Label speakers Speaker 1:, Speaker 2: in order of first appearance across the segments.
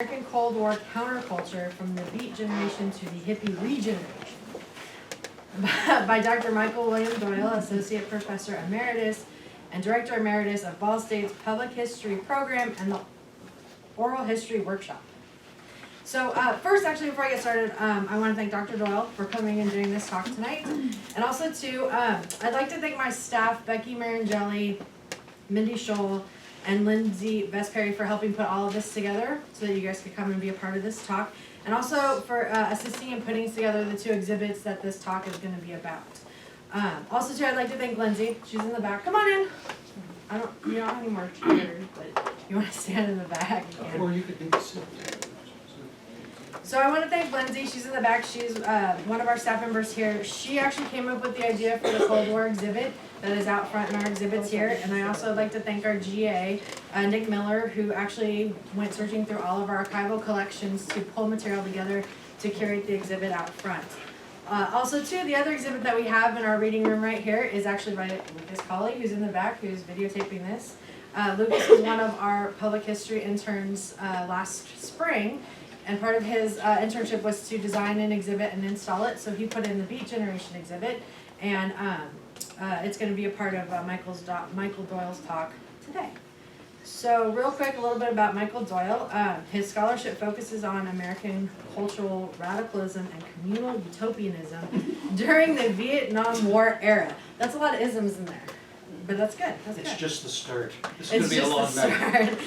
Speaker 1: American Cold War Counterculture from the Beat Generation to the Hippie Regeneration by Dr. Michael William Doyle, Associate Professor Emeritus and Director Emeritus of Ball State's Public History Program and the Oral History Workshop. So first, actually, before I get started, I want to thank Dr. Doyle for coming and doing this talk tonight. And also, too, I'd like to thank my staff, Becky Marangelli, Mindy Scholl, and Lindsay Vesperi for helping put all of this together so that you guys could come and be a part of this talk. And also for assisting in putting together the two exhibits that this talk is going to be about. Also, too, I'd like to thank Lindsay. She's in the back. Come on in. You don't have any more chairs, but you want to stand in the back.
Speaker 2: Or you could maybe sit.
Speaker 1: So I want to thank Lindsay. She's in the back. She's one of our staff members here. She actually came up with the idea for the Cold War exhibit that is out front in our exhibits here. And I also would like to thank our GA, Nick Miller, who actually went searching through all of our archival collections to pull material together to curate the exhibit out front. Also, too, the other exhibit that we have in our reading room right here is actually by Lucas Colley, who's in the back, who's videotaping this. Lucas was one of our public history interns last spring. And part of his internship was to design an exhibit and install it. So he put in the Beat Generation exhibit. And it's going to be a part of Michael Doyle's talk today. So real quick, a little bit about Michael Doyle. His scholarship focuses on American cultural radicalism and communal utopianism during the Vietnam War era. That's a lot of isms in there. But that's good.
Speaker 2: It's just the start. This is going to be a long
Speaker 1: night.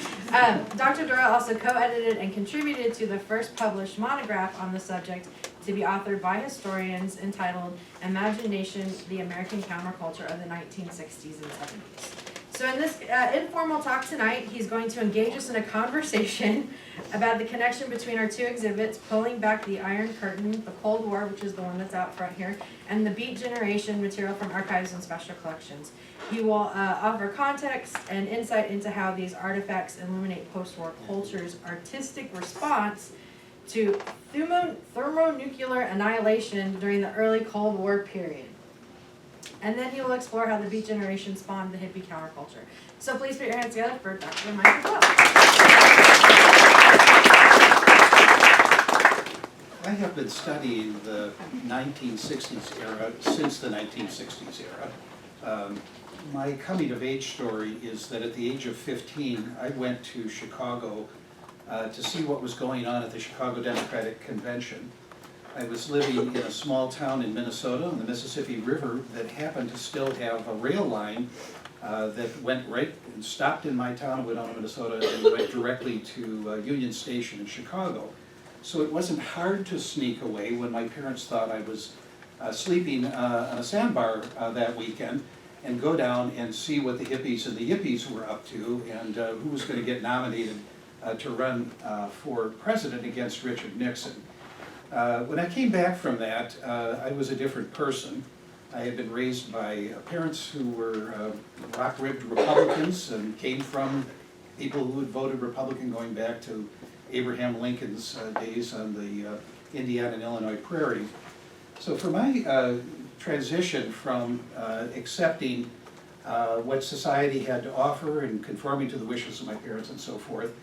Speaker 1: Dr. Doyle also co-edited and contributed to the first published monograph on the subject to be authored by historians entitled Imagination, the American Counterculture of the 1960s and 70s. So in this informal talk tonight, he's going to engage us in a conversation about the connection between our two exhibits, pulling back the Iron Curtain, the Cold War, which is the one that's out front here, and the Beat Generation material from archives and special collections. He will offer context and insight into how these artifacts illuminate post-war culture's artistic response to thermonuclear annihilation during the early Cold War period. And then he will explore how the Beat Generation spawned the hippie counterculture. So please put your hands together for Dr. Michael Doyle.
Speaker 2: I have been studying the 1960s era since the 1960s era. My coming of age story is that at the age of 15, I went to Chicago to see what was going on at the Chicago Democratic Convention. I was living in a small town in Minnesota on the Mississippi River that happened to still have a rail line that went right and stopped in my town, went on to Minnesota, and went directly to Union Station in Chicago. So it wasn't hard to sneak away when my parents thought I was sleeping on a sandbar that weekend and go down and see what the hippies and the yippies were up to and who was going to get nominated to run for president against Richard Nixon. When I came back from that, I was a different person. I had been raised by parents who were rock-ribbed Republicans and came from people who had voted Republican going back to Abraham Lincoln's days on the Indiana and Illinois prairie. So for my transition from accepting what society had to offer and conforming to the wishes of my parents and so forth,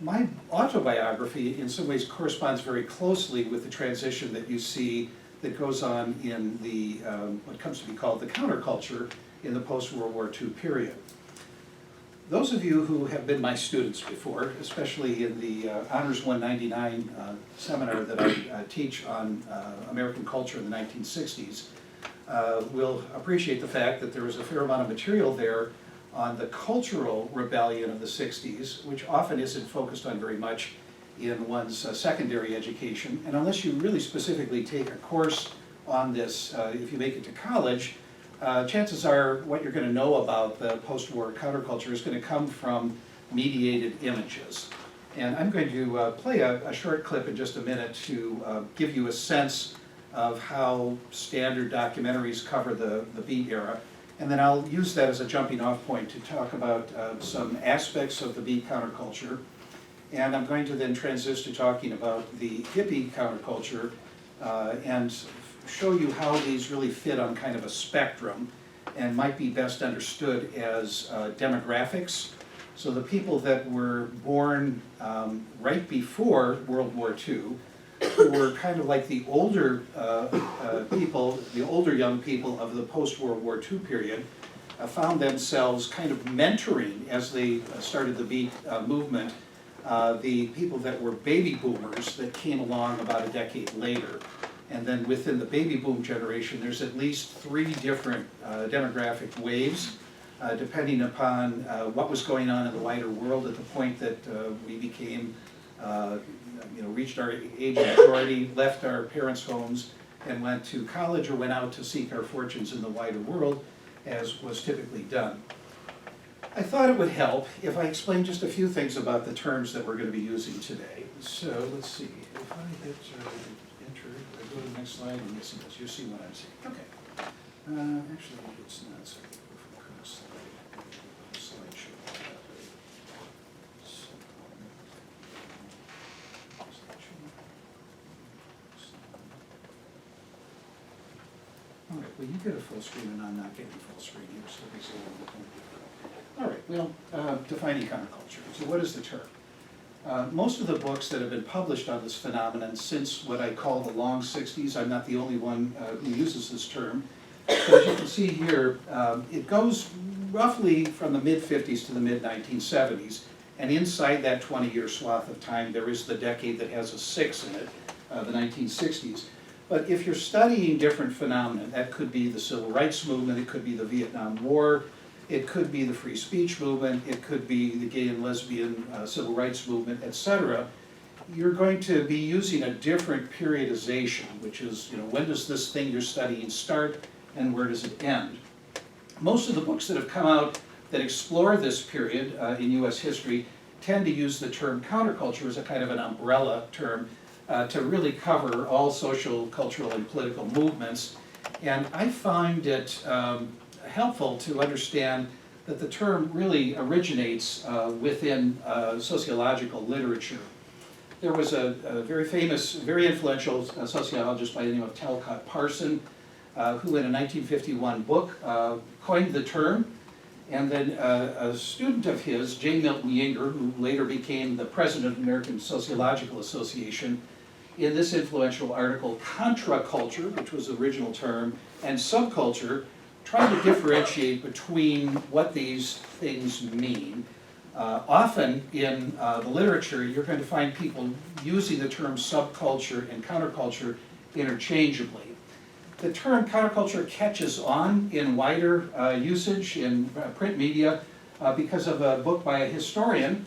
Speaker 2: my autobiography in some ways corresponds very closely with the transition that you see that goes on in the what comes to be called the counterculture in the post-World War II period. Those of you who have been my students before, especially in the Honors 199 seminar that I teach on American culture in the 1960s, will appreciate the fact that there is a fair amount of material there on the cultural rebellion of the 60s, which often isn't focused on very much in one's secondary education. And unless you really specifically take a course on this, if you make it to college, chances are what you're going to know about the post-war counterculture is going to come from mediated images. And I'm going to play a short clip in just a minute to give you a sense of how standard documentaries cover the Beat era. And then I'll use that as a jumping off point to talk about some aspects of the Beat counterculture. And I'm going to then transition to talking about the hippie counterculture and show you how these really fit on kind of a spectrum and might be best understood as demographics So the people that were born right before World War II, who were kind of like the older people, the older young people of the post-World War II period, found themselves kind of mentoring as they started the Beat movement, the people that were baby boomers that came along about a decade later. And then within the baby boom generation, there's at least 3 different demographic waves, depending upon what was going on in the wider world at the point that we became, reached our age of majority, left our parents' homes, and went to college or went out to seek our fortunes in the wider world, as was typically done. I thought it would help if I explained just a few things about the terms that we're going to be using today. So let's see, if I hit enter, I go to the next slide and you'll see what I'm seeing. Okay. Actually, it's not so good if we cross slideshow. All right, well, you get a full screen and I'm not getting full screen here, so it's a little bit difficult. All right, well, defining counterculture. So what is the term? Most of the books that have been published on this phenomenon since what I call the long 60s, I'm not the only one who uses this term, but as you can see here, it goes roughly from the mid-50s to the mid-1970s, and inside that 20-year swath of time, there is the decade that has a 6 in it, the 1960s. But if you're studying different phenomena, that could be the civil rights movement, it could be the Vietnam War, it could be the free speech movement, it could be the gay and lesbian civil rights movement, etc. You're going to be using a different periodization, which is, when does this thing you're studying start and where does it end? Most of the books that have come out that explore this period in US history tend to use the term counterculture as a kind of an umbrella term to really cover all social, cultural, and political movements. And I find it helpful to understand that the term really originates within sociological literature. There was a very famous, very influential sociologist by the name of Talcott Parson, who in a 1951 book coined the term, and then a student of his, J. Milton Yinger, who later became the president of the American Sociological Association, in this influential article, Counterculture, which was the original term, and subculture, trying to differentiate between what these things mean. Often in the literature, you're going to find people using the term subculture and counterculture interchangeably. The term counterculture catches on in wider usage in print media because of a book by a historian,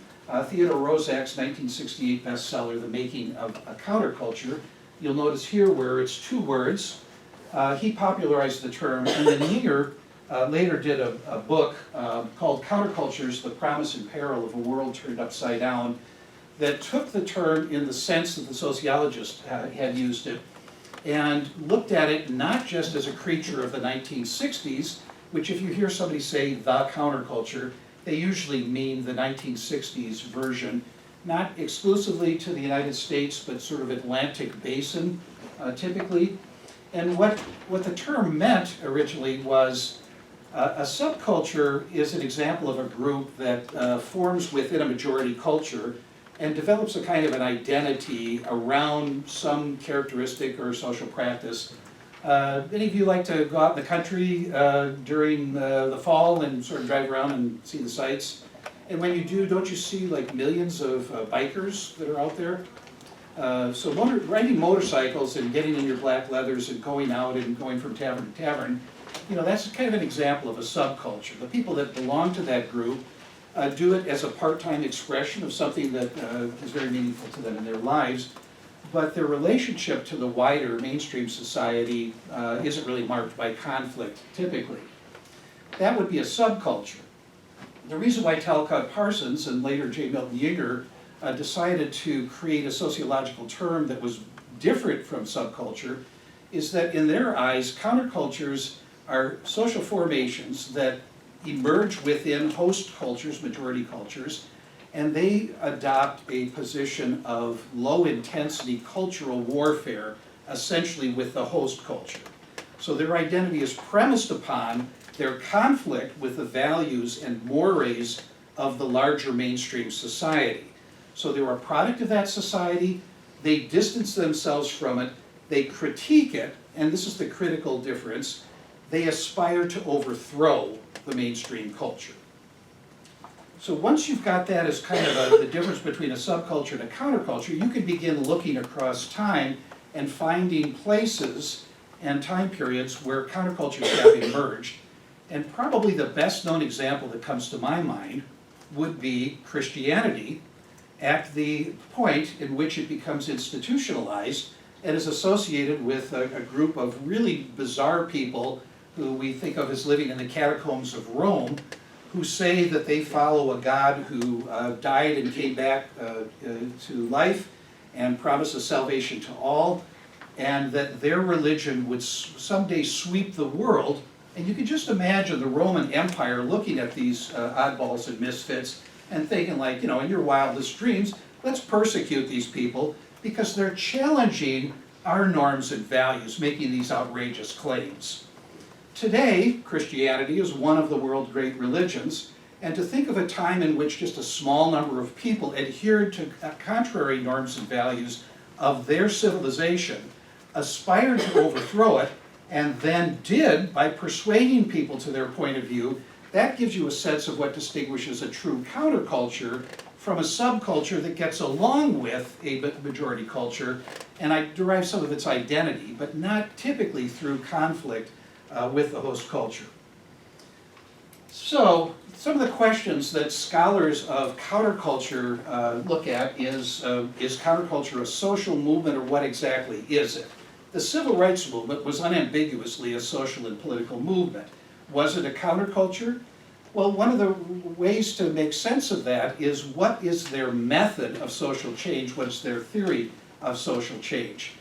Speaker 2: Theodore Roszak's 1968 bestseller, The Making of a Counterculture. You'll notice here where it's 2 words. He popularized the term, and then Yinger later did a book called Countercultures, The Promise and Peril of a World Turned Upside Down, that took the term in the sense that the sociologist had used it, and looked at it not just as a creature of the 1960s, which if you hear somebody say the counterculture, they usually mean the 1960s version, not exclusively to the United States, but sort of Atlantic Basin, typically. And what the term meant originally was a subculture is an example of a group that forms within a majority culture and develops a kind of an identity around some characteristic or social practice. Any of you like to go out in the country during the fall and sort of drive around and see the sights? And when you do, don't you see like millions of bikers that are out there? So riding motorcycles and getting in your black leathers and going out and going from tavern to tavern, that's kind of an example of a subculture. The people that belong to that group do it as a part-time expression of something that is very meaningful to them in their lives, but their relationship to the wider mainstream society isn't really marked by conflict, typically. That would be a subculture. The reason why Talcott Parsons and later J. Milton Yinger decided to create a sociological term that was different from subculture is that in their eyes, countercultures are social formations that emerge within host cultures, majority cultures, and they adopt a position of low-intensity cultural warfare, essentially with the host culture. So their identity is premised upon their conflict with the values and mores of the larger mainstream society. So they were a product of that society, they distance themselves from it, they critique it, and this is the critical difference, they aspire to overthrow the mainstream culture. So once you've got that as kind of the difference between a subculture and a counterculture, you can begin looking across time and finding places and time periods where countercultures have emerged. And probably the best known example that comes to my mind would be Christianity at the point in which it becomes institutionalized and is associated with a group of really bizarre people who we think of as living in the catacombs of Rome, who say that they follow a God who died and came back to life and promises salvation to all, and that their religion would someday sweep the world. And you can just imagine the Roman Empire looking at these oddballs and misfits and thinking like, you know, in your wildest dreams, let's persecute these people because they're challenging our norms and values, making these outrageous claims. Today, Christianity is one of the world's great religions, and to think of a time in which just a small number of people adhered to contrary norms and values of their civilization, aspired to overthrow it, and then did by persuading people to their point of view, that gives you a sense of what distinguishes a true counterculture from a subculture that gets along with a majority culture, and I derive some of its identity, but not typically through conflict with the host culture. So, some of the questions that scholars of counterculture look at is counterculture a social movement, or what exactly is it? The civil rights movement was unambiguously a social and political movement. Was it a counterculture? Well, one of the ways to make sense of that is what is their method of social change, what's their theory of social change.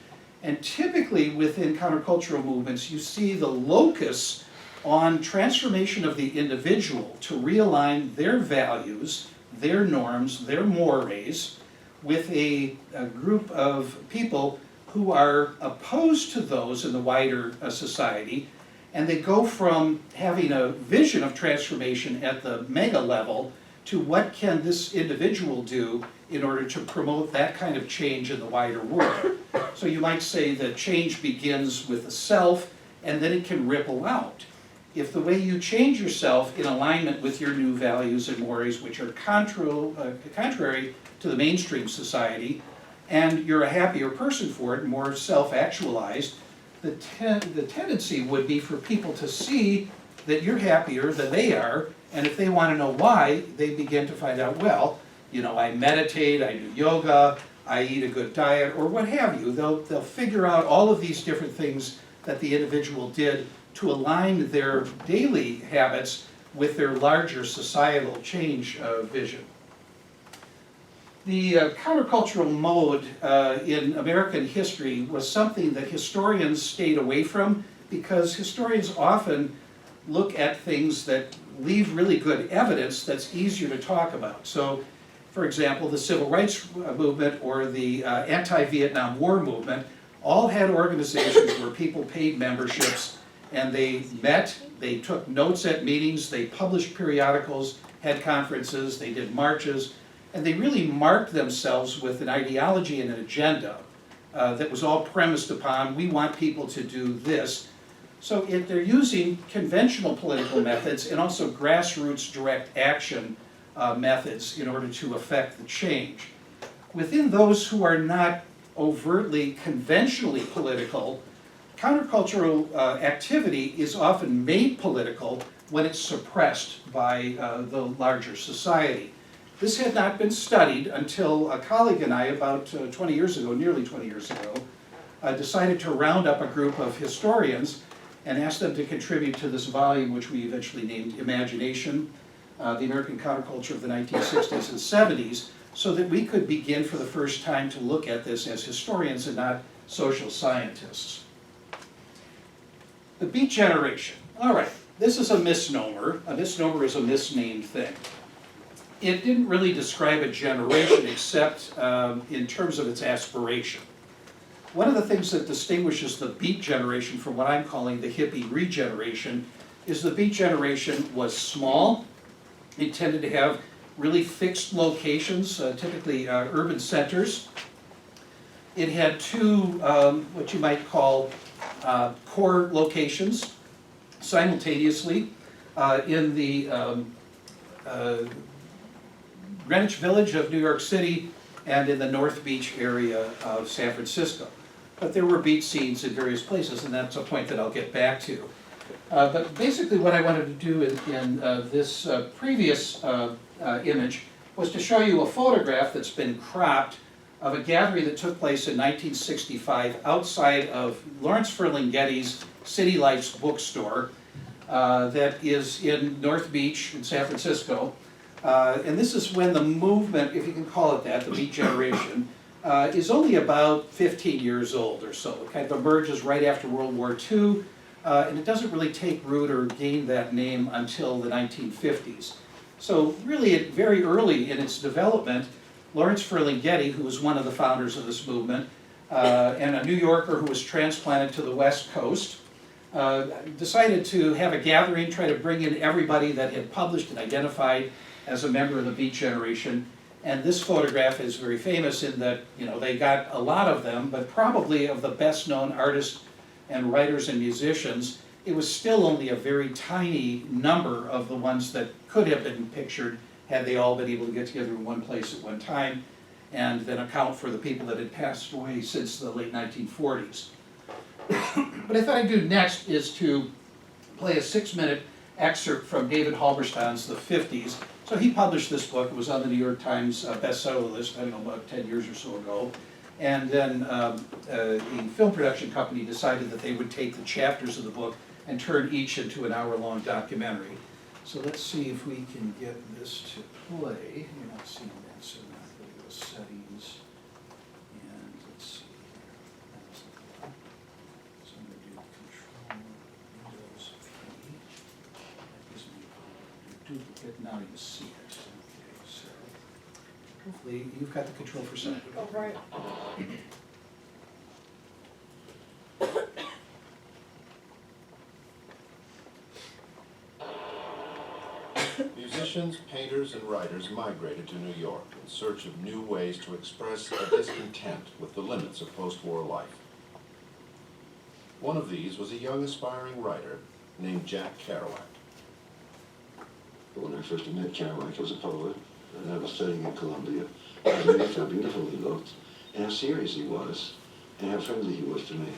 Speaker 2: And typically within countercultural movements, you see the locus on transformation of the individual to realign their values, their norms, their mores with a group of people who are opposed to those in the wider society, and they go from having a vision of transformation at the mega level to what can this individual do in order to promote that kind of change in the wider world. So you might say that change begins with the self, and then it can ripple out. If the way you change yourself in alignment with your new values and mores, which are contrary to the mainstream society, and you're a happier person for it, more self-actualized, the tendency would be for people to see that you're happier than they are, and if they want to know why, they begin to find out, well, you know, I meditate, I do yoga, I eat a good diet, or what have you. They'll figure out all of these different things that the individual did to align their daily habits with their larger societal change vision. The countercultural mode in American history was something that historians stayed away from because historians often look at things that leave really good evidence that's easier to talk about. So, for example, the civil rights movement or the anti-Vietnam War movement all had organizations where people paid memberships and they met, they took notes at meetings, they published periodicals, had conferences, they did marches, and they really marked themselves with an ideology and an agenda that was all premised upon, we want people to do this. So they're using conventional political methods and also grassroots direct action methods in order to affect the change. Within those who are not overtly conventionally political, countercultural activity is often made political when it's suppressed by the larger society. This had not been studied until a colleague and I, about 20 years ago, nearly 20 years ago, decided to round up a group of historians and ask them to contribute to this volume, which we eventually named Imagination, the American Counterculture of the 1960s and 70s, so that we could begin for the first time to look at this as historians and not social scientists. The Beat Generation. All right, this is a misnomer. A misnomer is a misnamed thing. It didn't really describe a generation except in terms of its aspiration. One of the things that distinguishes the Beat Generation from what I'm calling the hippie regeneration is the Beat Generation was small. It tended to have really fixed locations, typically urban centers. It had two, what you might call core locations simultaneously in the Greenwich Village of New York City and in the North Beach area of San Francisco. But there were beach scenes in various places, and that's a point that I'll get back to. But basically what I wanted to do in this previous image was to show you a photograph that's been cropped of a gathering that took place in 1965 outside of Lawrence Ferlinghetti's City Lights bookstore that is in North Beach in San Francisco. And this is when the movement, if you can call it that, the Beat Generation, is only about 15 years old or so. It kind of emerges right after World War II, and it doesn't really take root or gain that name until the 1950s. So really, very early in its development, Lawrence Ferlinghetti, who was one of the founders of this movement, and a New Yorker who was transplanted to the West Coast, decided to have a gathering, try to bring in everybody that had published and identified as a member of the Beat Generation. And this photograph is very famous in that, you know, they got a lot of them, but probably of the best known artists and writers and musicians, it was still only a very tiny number of the ones that could have been pictured had they all been able to get together in one place at one time, and then account for the people that had passed away since the late 1940s. What I thought I'd do next is to play a 6-minute excerpt from David Halberstam's The 50s. So he published this book. It was on the New York Times bestseller list, I don't know, about 10 years or so ago. And then the film production company decided that they would take the chapters of the book and turn each into an hour-long documentary. So let's see if we can get this to play. You're not seeing that, so now I'm going to go to settings. And let's see here. So I'm going to do Control, Windows, P. That gives me a duplicate. Now you see it. Okay, so hopefully you've got the control for sound.
Speaker 1: Go for it.
Speaker 3: Musicians, painters, and writers migrated to New York in search of new ways to express a discontent with the limits of post-war life. One of these was a young aspiring writer named Jack Kerouac.
Speaker 4: When I first met Kerouac, he was a poet, and I was studying at Columbia. I noticed how beautiful he looked, and how serious he was, and how friendly he was to me.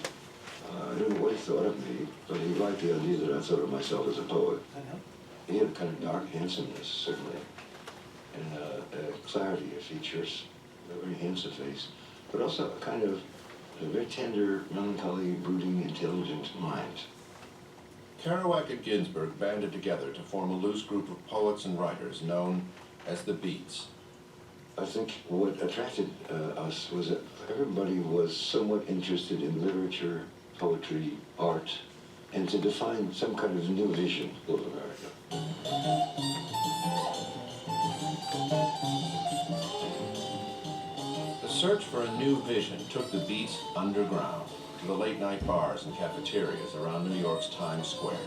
Speaker 4: I don't know what he thought of me, but he liked the idea that I thought of myself as a poet. He had a kind of dark handsomeness, certainly, and a clarity of features, a very handsome face, but also a kind of a very tender, melancholy, brooding, intelligent mind.
Speaker 3: Kerouac and Ginsberg banded together to form a loose group of poets and writers known as the Beats.
Speaker 4: I think what attracted us was that everybody was somewhat interested in literature, poetry, art, and to define some kind of new vision of America.
Speaker 3: The search for a new vision took the Beats underground to the late-night bars and cafeterias around New York's Times Square.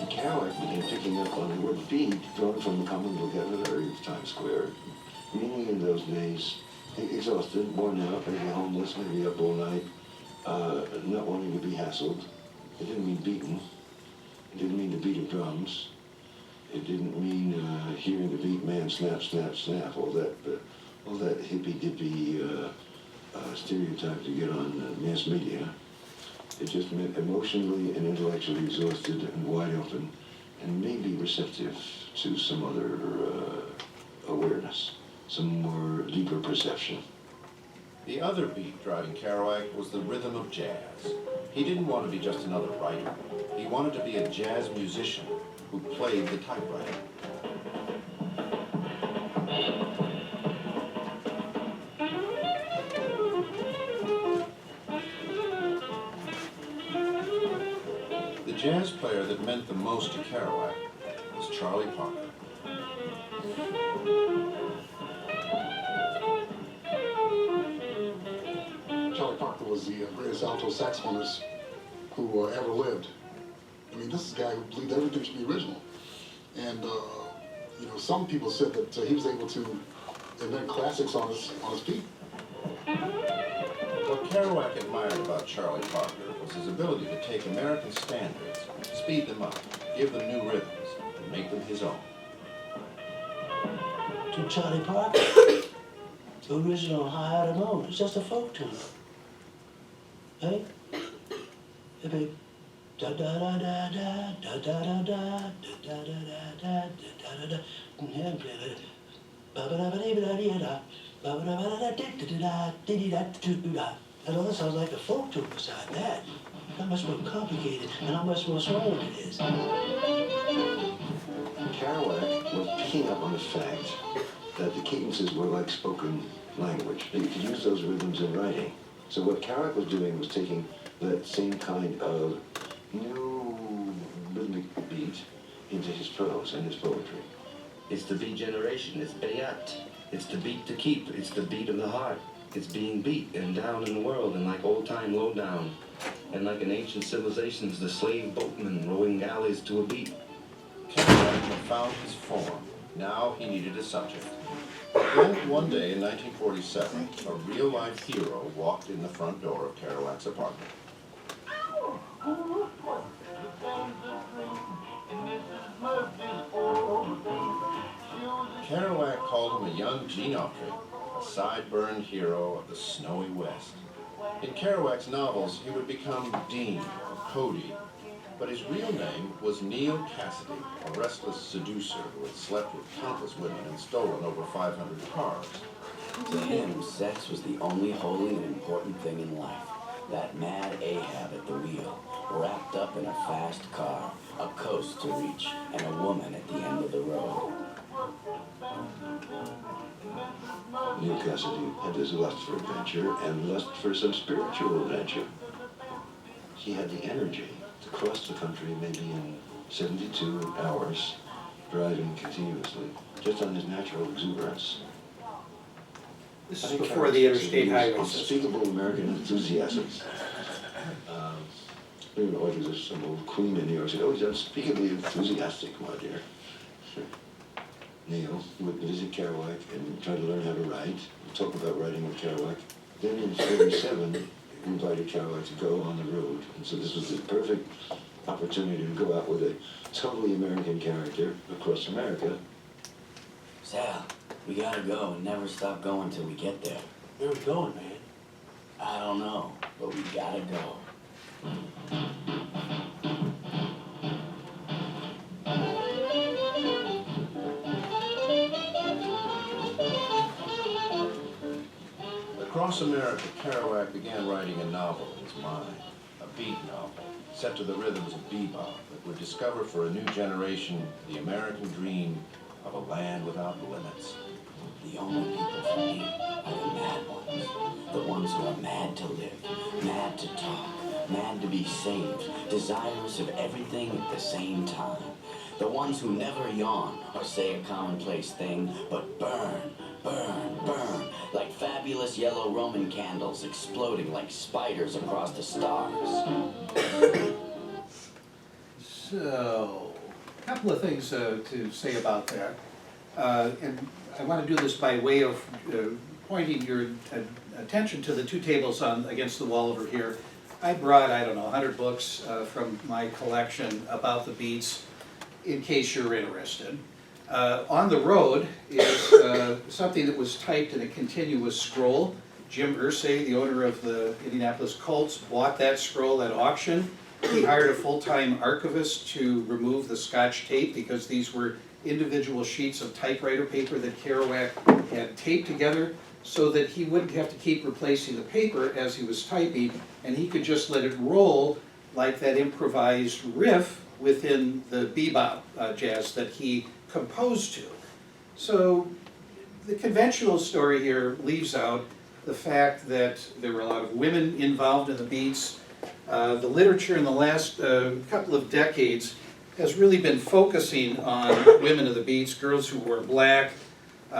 Speaker 4: Kerouac began picking up on the word beat, drawn from the common vocabulary of Times Square, meaning in those days exhausted, worn out, maybe homeless, maybe up all night, not wanting to be hassled. It didn't mean beaten. It didn't mean the beat of drums. It didn't mean hearing the beat man snap, snap, snap, all that hippie-dippy stereotype you get on mass media. It just meant emotionally and intellectually exhausted and wide open, and maybe receptive to some other awareness, some more deeper perception.
Speaker 3: The other beat driving Kerouac was the rhythm of jazz. He didn't want to be just another writer. He wanted to be a jazz musician who played the typewriter. The jazz player that meant the most to Kerouac was Charlie Parker.
Speaker 5: Charlie Parker was the greatest alto saxophonist who ever lived. I mean, this is a guy who believed everything should be original. And, you know, some people said that he was able to invent classics on his feet.
Speaker 3: What Kerouac admired about Charlie Parker was his ability to take American standards, speed them up, give them new rhythms, and make them his own.
Speaker 6: To Charlie Parker, the original high out of moment, it's just a folk tune. Hey? Hey, babe. Da da da da da da da da da da da da da da da. And all that sounds like a folk tune beside that. How much more complicated and how much more swollen it is.
Speaker 4: Kerouac was picking up on the fact that the cadences were like spoken language. That you could use those rhythms in writing. So what Kerouac was doing was taking that same kind of new rhythmic beat into his prose and his poetry.
Speaker 7: It's the beat generation, it's bayat. It's the beat to keep, it's the beat of the heart. It's being beat and down in the world and like old time low down. And like in ancient civilizations, the slave boatmen rowing galleys to a beat.
Speaker 3: Kerouac had found his form. Now he needed a subject. Then, one day in 1947, a real-life hero walked in the front door of Kerouac's apartment. Kerouac called him a young Gene Autry, a sideburn hero of the snowy West. In Kerouac's novels, he would become Dean or Cody, but his real name was Neil Cassidy, a restless seducer who had slept with countless women and stolen over 500 cars.
Speaker 7: To him, sex was the only holy and important thing in life. That mad Ahab at the wheel, wrapped up in a fast car, a coast to reach, and a woman at the end of the road.
Speaker 4: Neil Cassidy had this lust for adventure and lust for some spiritual adventure. He had the energy to cross the country maybe in 72 hours, driving continuously, just on his natural exuberance.
Speaker 2: This
Speaker 4: I
Speaker 2: is
Speaker 4: think
Speaker 2: before
Speaker 4: Kerouac
Speaker 2: the interstate
Speaker 4: said he
Speaker 2: highway
Speaker 4: was
Speaker 2: system.
Speaker 4: unspeakable American enthusiasm. You know, like there's some old queen in New York said, "Oh, he's unspeakably enthusiastic, my dear." Neil would visit Kerouac and try to learn how to write, talk about writing with Kerouac. Then in 1947, he invited Kerouac to go on the road. And so this was the perfect opportunity to go out with a totally American character across America.
Speaker 7: Sal, we gotta go and never stop going till we get there.
Speaker 6: Where are we going, man?
Speaker 7: I don't know, but we gotta go.
Speaker 3: Across America, Kerouac began writing a novel in his mind, a beat novel, set to the rhythms of bebop that would discover for a new generation the American dream of a land without limits.
Speaker 7: The only people for me are the mad ones. The ones who are mad to live, mad to talk, mad to be saved, desirous of everything at the same time. The ones who never yawn or say a commonplace thing, but burn, burn, burn, like fabulous yellow Roman candles exploding like spiders across the stars.
Speaker 2: So, a couple of things to say about that. And I want to do this by way of pointing your attention to the two tables on against the wall over here. I brought, I don't know, 100 books from my collection about the beats, in case you're interested. On the road is something that was typed in a continuous scroll. Jim Irsay, the owner of the Indianapolis Colts, bought that scroll at auction. He hired a full-time archivist to remove the Scotch tape because these were individual sheets of typewriter paper that Kerouac had taped together so that he wouldn't have to keep replacing the paper as he was typing, and he could just let it roll like that improvised riff within the bebop jazz that he composed to. So the conventional story here leaves out the fact that there were a lot of women involved in the beats. The literature in the last couple of decades has really been focusing on women of the beats, girls who were black,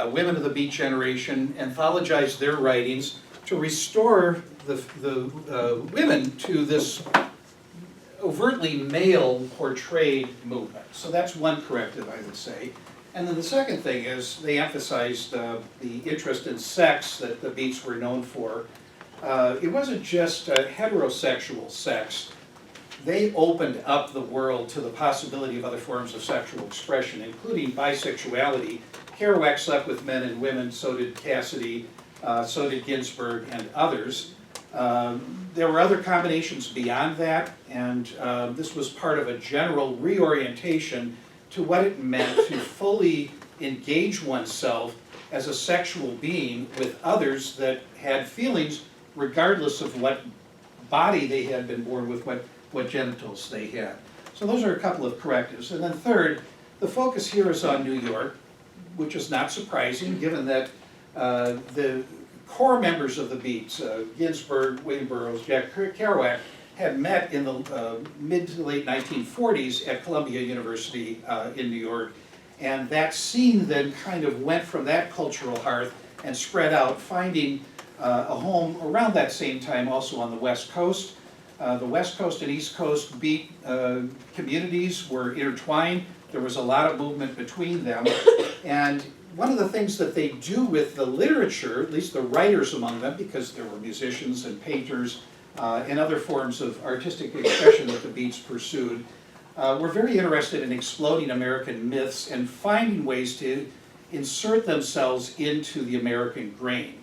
Speaker 2: women of the beat generation, anthologized their writings to restore the women to this overtly male portrayed movement. So that's one corrective, I would say. And then the second thing is they emphasized the interest in sex that the Beats were known for. It wasn't just heterosexual sex. They opened up the world to the possibility of other forms of sexual expression, including bisexuality. Kerouac slept with men and women, so did Cassidy, so did Ginsberg and others. There were other combinations beyond that, and this was part of a general reorientation to what it meant to fully engage oneself as a sexual being with others that had feelings regardless of what body they had been born with, what genitals they had. So those are a couple of correctives. And then third, the focus here is on New York, which is not surprising given that the core members of the Beats, Ginsberg, William Burroughs, Jack Kerouac, had met in the mid to late 1940s at Columbia University in New York. And that scene then kind of went from that cultural hearth and spread out, finding a home around that same time also on the West Coast. The West Coast and East Coast Beat communities were intertwined. There was a lot of movement between them. And one of the things that they do with the literature, at least the writers among them, because there were musicians and painters and other forms of artistic expression that the Beats pursued, were very interested in exploding American myths and finding ways to insert themselves into the American grain.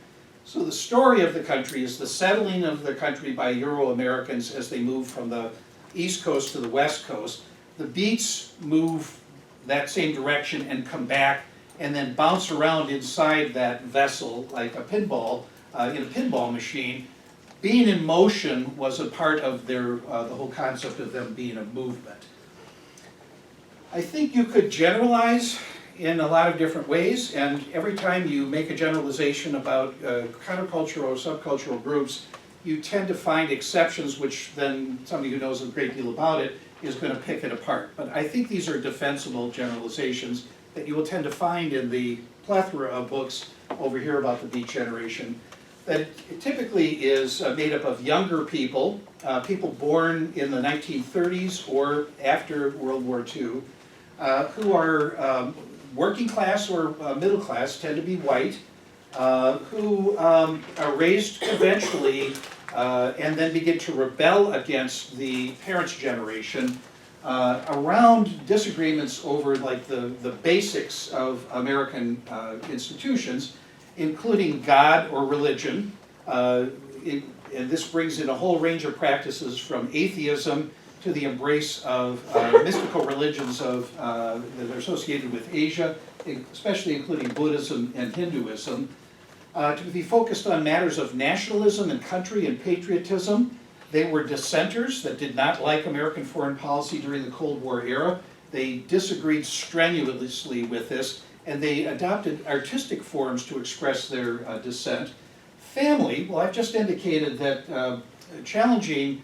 Speaker 2: So the story of the country is the settling of the country by Euro-Americans as they move from the East Coast to the West Coast. The Beats move that same direction and come back and then bounce around inside that vessel like a pinball, in a pinball machine. Being in motion was a part of their, the whole concept of them being a movement. I think you could generalize in a lot of different ways, and every time you make a generalization about countercultural or subcultural groups, you tend to find exceptions, which then somebody who knows a great deal about it is going to pick it apart. But I think these are defensible generalizations that you will tend to find in the plethora of books over here about the Beat generation, that it typically is made up of younger people, people born in the 1930s or after World War II, who are working class or middle class, tend to be white, who are raised conventionally and then begin to rebel against the parents' generation around disagreements over like the basics of American institutions, including God or religion. And this brings in a whole range of practices from atheism to the embrace of mystical religions that are associated with Asia, especially including Buddhism and Hinduism, to be focused on matters of nationalism and country and patriotism. They were dissenters that did not like American foreign policy during the Cold War era. They disagreed strenuously with this, and they adopted artistic forms to express their dissent. Family, well, I've just indicated that challenging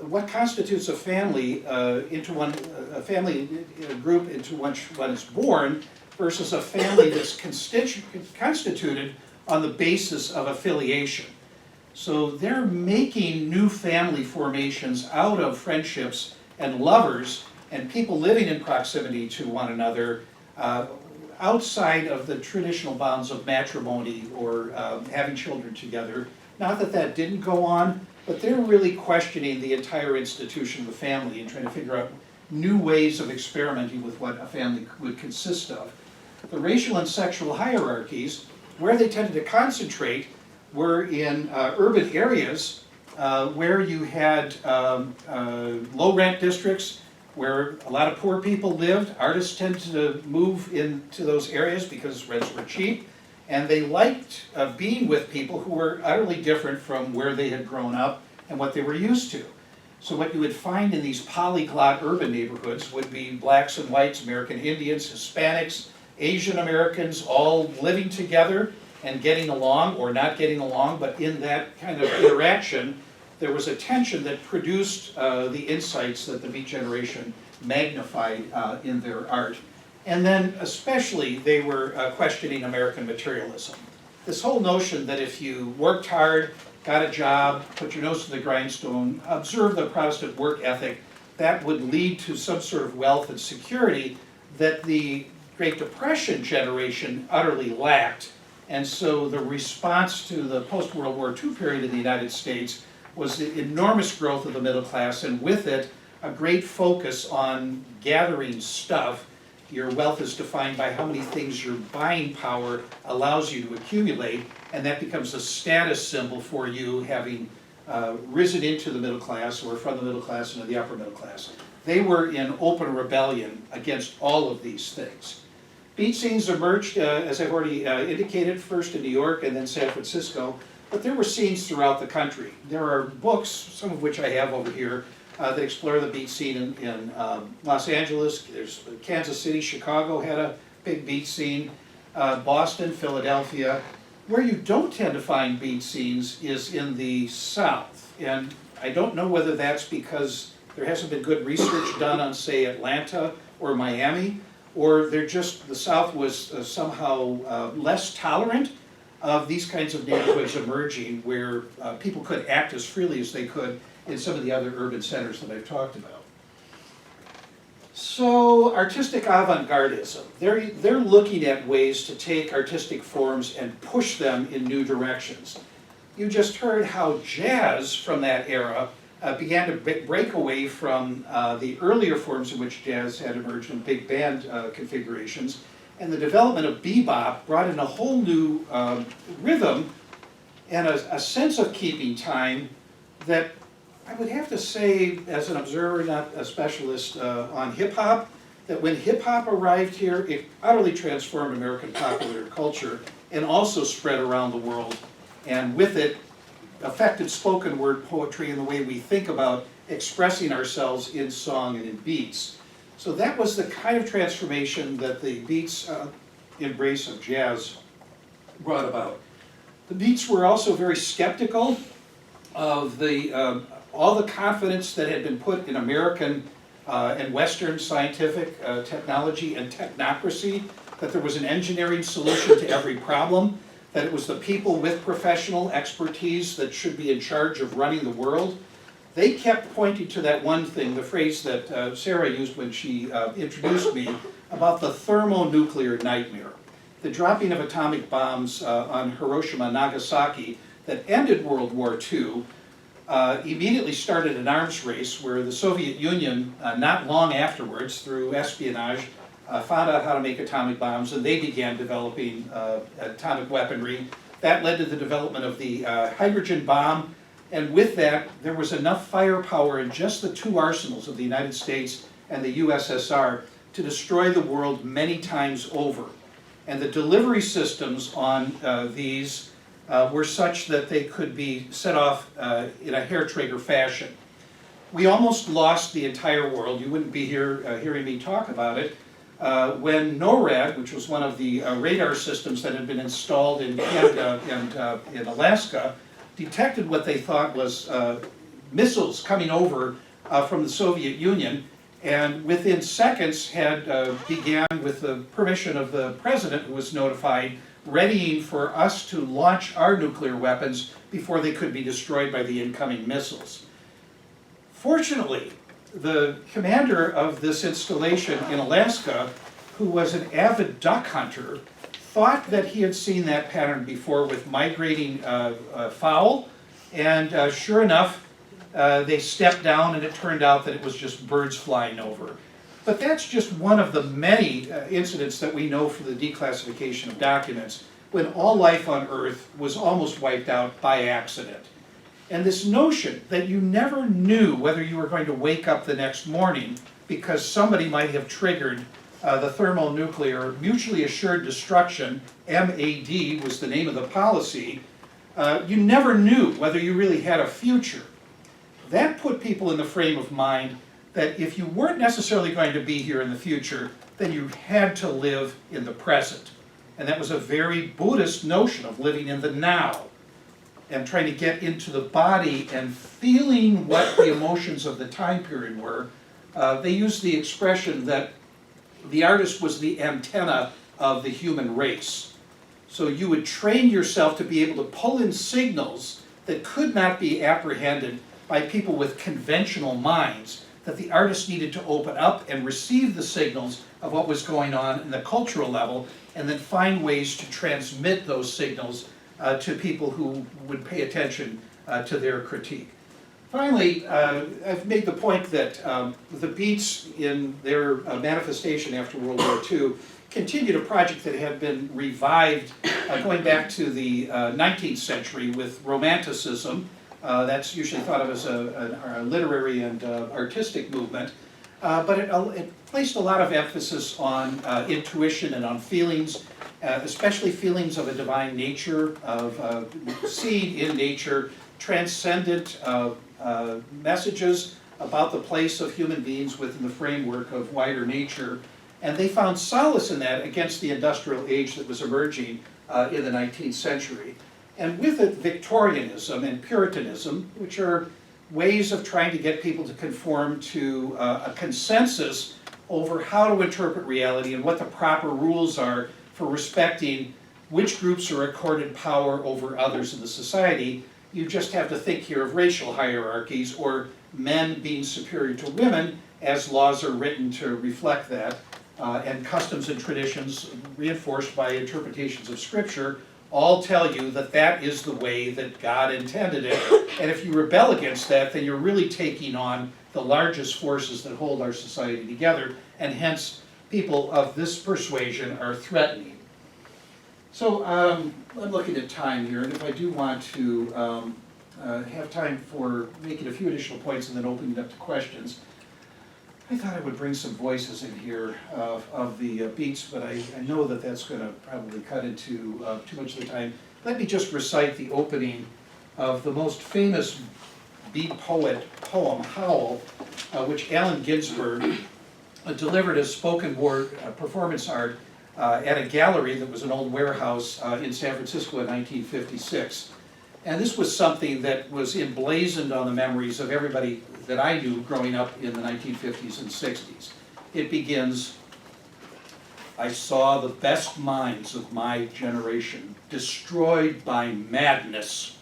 Speaker 2: what constitutes a family a family group into which one is born versus a family that's constituted on the basis of affiliation. So they're making new family formations out of friendships and lovers and people living in proximity to one another outside of the traditional bounds of matrimony or having children together. Not that that didn't go on, but they're really questioning the entire institution of the family and trying to figure out new ways of experimenting with what a family would consist of. The racial and sexual hierarchies, where they tended to concentrate, were in urban areas where you had low rent districts where a lot of poor people lived. Artists tended to move into those areas because rents were cheap. And they liked being with people who were utterly different from where they had grown up and what they were used to. So what you would find in these polyglot urban neighborhoods would be blacks and whites, American Indians, Hispanics, Asian Americans, all living together and getting along or not getting along, but in that kind of interaction, there was a tension that produced the insights that the Beat generation magnified in their art. And then especially they were questioning American materialism. This whole notion that if you worked hard, got a job, put your nose to the grindstone, observed the Protestant work ethic, that would lead to some sort of wealth and security that the Great Depression generation utterly lacked. And so the response to the post-World War II period in the United States was the enormous growth of the middle class, and with it, a great focus on gathering stuff. Your wealth is defined by how many things your buying power allows you to accumulate, and that becomes a status symbol for you having risen into the middle class or from the middle class into the upper middle class. They were in open rebellion against all of these things. Beat scenes emerged, as I've already indicated, first in New York and then San Francisco, but there were scenes throughout the country. There are books, some of which I have over here, that explore the beat scene in Los Angeles. There's Kansas City, Chicago had a big beat scene, Boston, Philadelphia. Where you don't tend to find beat scenes is in the South. And I don't know whether that's because there hasn't been good research done on, say, Atlanta or Miami, or the South was somehow less tolerant of these kinds of neighborhoods emerging where people could act as freely as they could in some of the other urban centers that I've talked about. So, artistic avant-gardism. They're looking at ways to take artistic forms and push them in new directions. You just heard how jazz from that era began to break away from the earlier forms in which jazz had emerged in big band configurations, and the development of bebop brought in a whole new rhythm and a sense of keeping time that I would have to say, as an observer, not a specialist, on hip-hop, that when hip-hop arrived here, it utterly transformed American popular culture and also spread around the world, and with it affected spoken word poetry and the way we think about expressing ourselves in song and in beats. So that was the kind of transformation that the Beats' embrace of jazz brought about. The Beats were also very skeptical of all the confidence that had been put in American and Western scientific technology and technocracy, that there was an engineering solution to every problem, that it was the people with professional expertise that should be in charge of running the world. They kept pointing to that one thing, the phrase that Sarah used when she introduced me, about the thermonuclear nightmare. The dropping of atomic bombs on Hiroshima and Nagasaki that ended World War II immediately started an arms race where the Soviet Union, not long afterwards, through espionage, found out how to make atomic bombs, and they began developing atomic weaponry. That led to the development of the hydrogen bomb, and with that, there was enough firepower in just the two arsenals of the United States and the USSR to destroy the world many times over. And the delivery systems on these were such that they could be set off in a hair trigger fashion. We almost lost the entire world. You wouldn't be here hearing me talk about it. When NORAD, which was one of the radar systems that had been installed in Canada and in Alaska, detected what they thought was missiles coming over from the Soviet Union, and within seconds had began, with the permission of the president who was notified, readying for us to launch our nuclear weapons before they could be destroyed by the incoming missiles. Fortunately, the commander of this installation in Alaska, who was an avid duck hunter, thought that he had seen that pattern before with migrating fowl, and sure enough, they stepped down and it turned out that it was just birds flying over. But that's just one of the many incidents that we know from the declassification of documents when all life on Earth was almost wiped out by accident. And this notion that you never knew whether you were going to wake up the next morning because somebody might have triggered the thermonuclear mutually assured destruction, MAD was the name of the policy, you never knew whether you really had a future. That put people in the frame of mind that if you weren't necessarily going to be here in the future, then you had to live in the present. And that was a very Buddhist notion of living in the now and trying to get into the body and feeling what the emotions of the time period were. They used the expression that the artist was the antenna of the human race. So you would train yourself to be able to pull in signals that could not be apprehended by people with conventional minds, that the artist needed to open up and receive the signals of what was going on in the cultural level, and then find ways to transmit those signals to people who would pay attention to their critique. Finally, I've made the point that the Beats, in their manifestation after World War II, continued a project that had been revived going back to the 19th century with Romanticism. That's usually thought of as a literary and artistic movement, but it placed a lot of emphasis on intuition and on feelings, especially feelings of a divine nature, of seeing in nature transcendent messages about the place of human beings within the framework of wider nature. And they found solace in that against the industrial age that was emerging in the 19th century. And with it, Victorianism and Puritanism, which are ways of trying to get people to conform to a consensus over how to interpret reality and what the proper rules are for respecting which groups are accorded power over others in the society. You just have to think here of racial hierarchies or men being superior to women as laws are written to reflect that, and customs and traditions reinforced by interpretations of scripture all tell you that that is the way that God intended it. And if you rebel against that, then you're really taking on the largest forces that hold our society together, and hence people of this persuasion are threatening. So I'm looking at time here, and if I do want to have time for making a few additional points and then opening it up to questions, I thought I would bring some voices in here of the Beats, but I know that that's going to probably cut into too much of the time. Let me just recite the opening of the most famous Beat poem, Howl, which Allen Ginsberg delivered as spoken word performance art at a gallery that was an old warehouse in San Francisco in 1956. And this was something that was emblazoned on the memories of everybody that I knew growing up in the 1950s and 60s. It begins, "I saw the best minds of my generation destroyed by madness,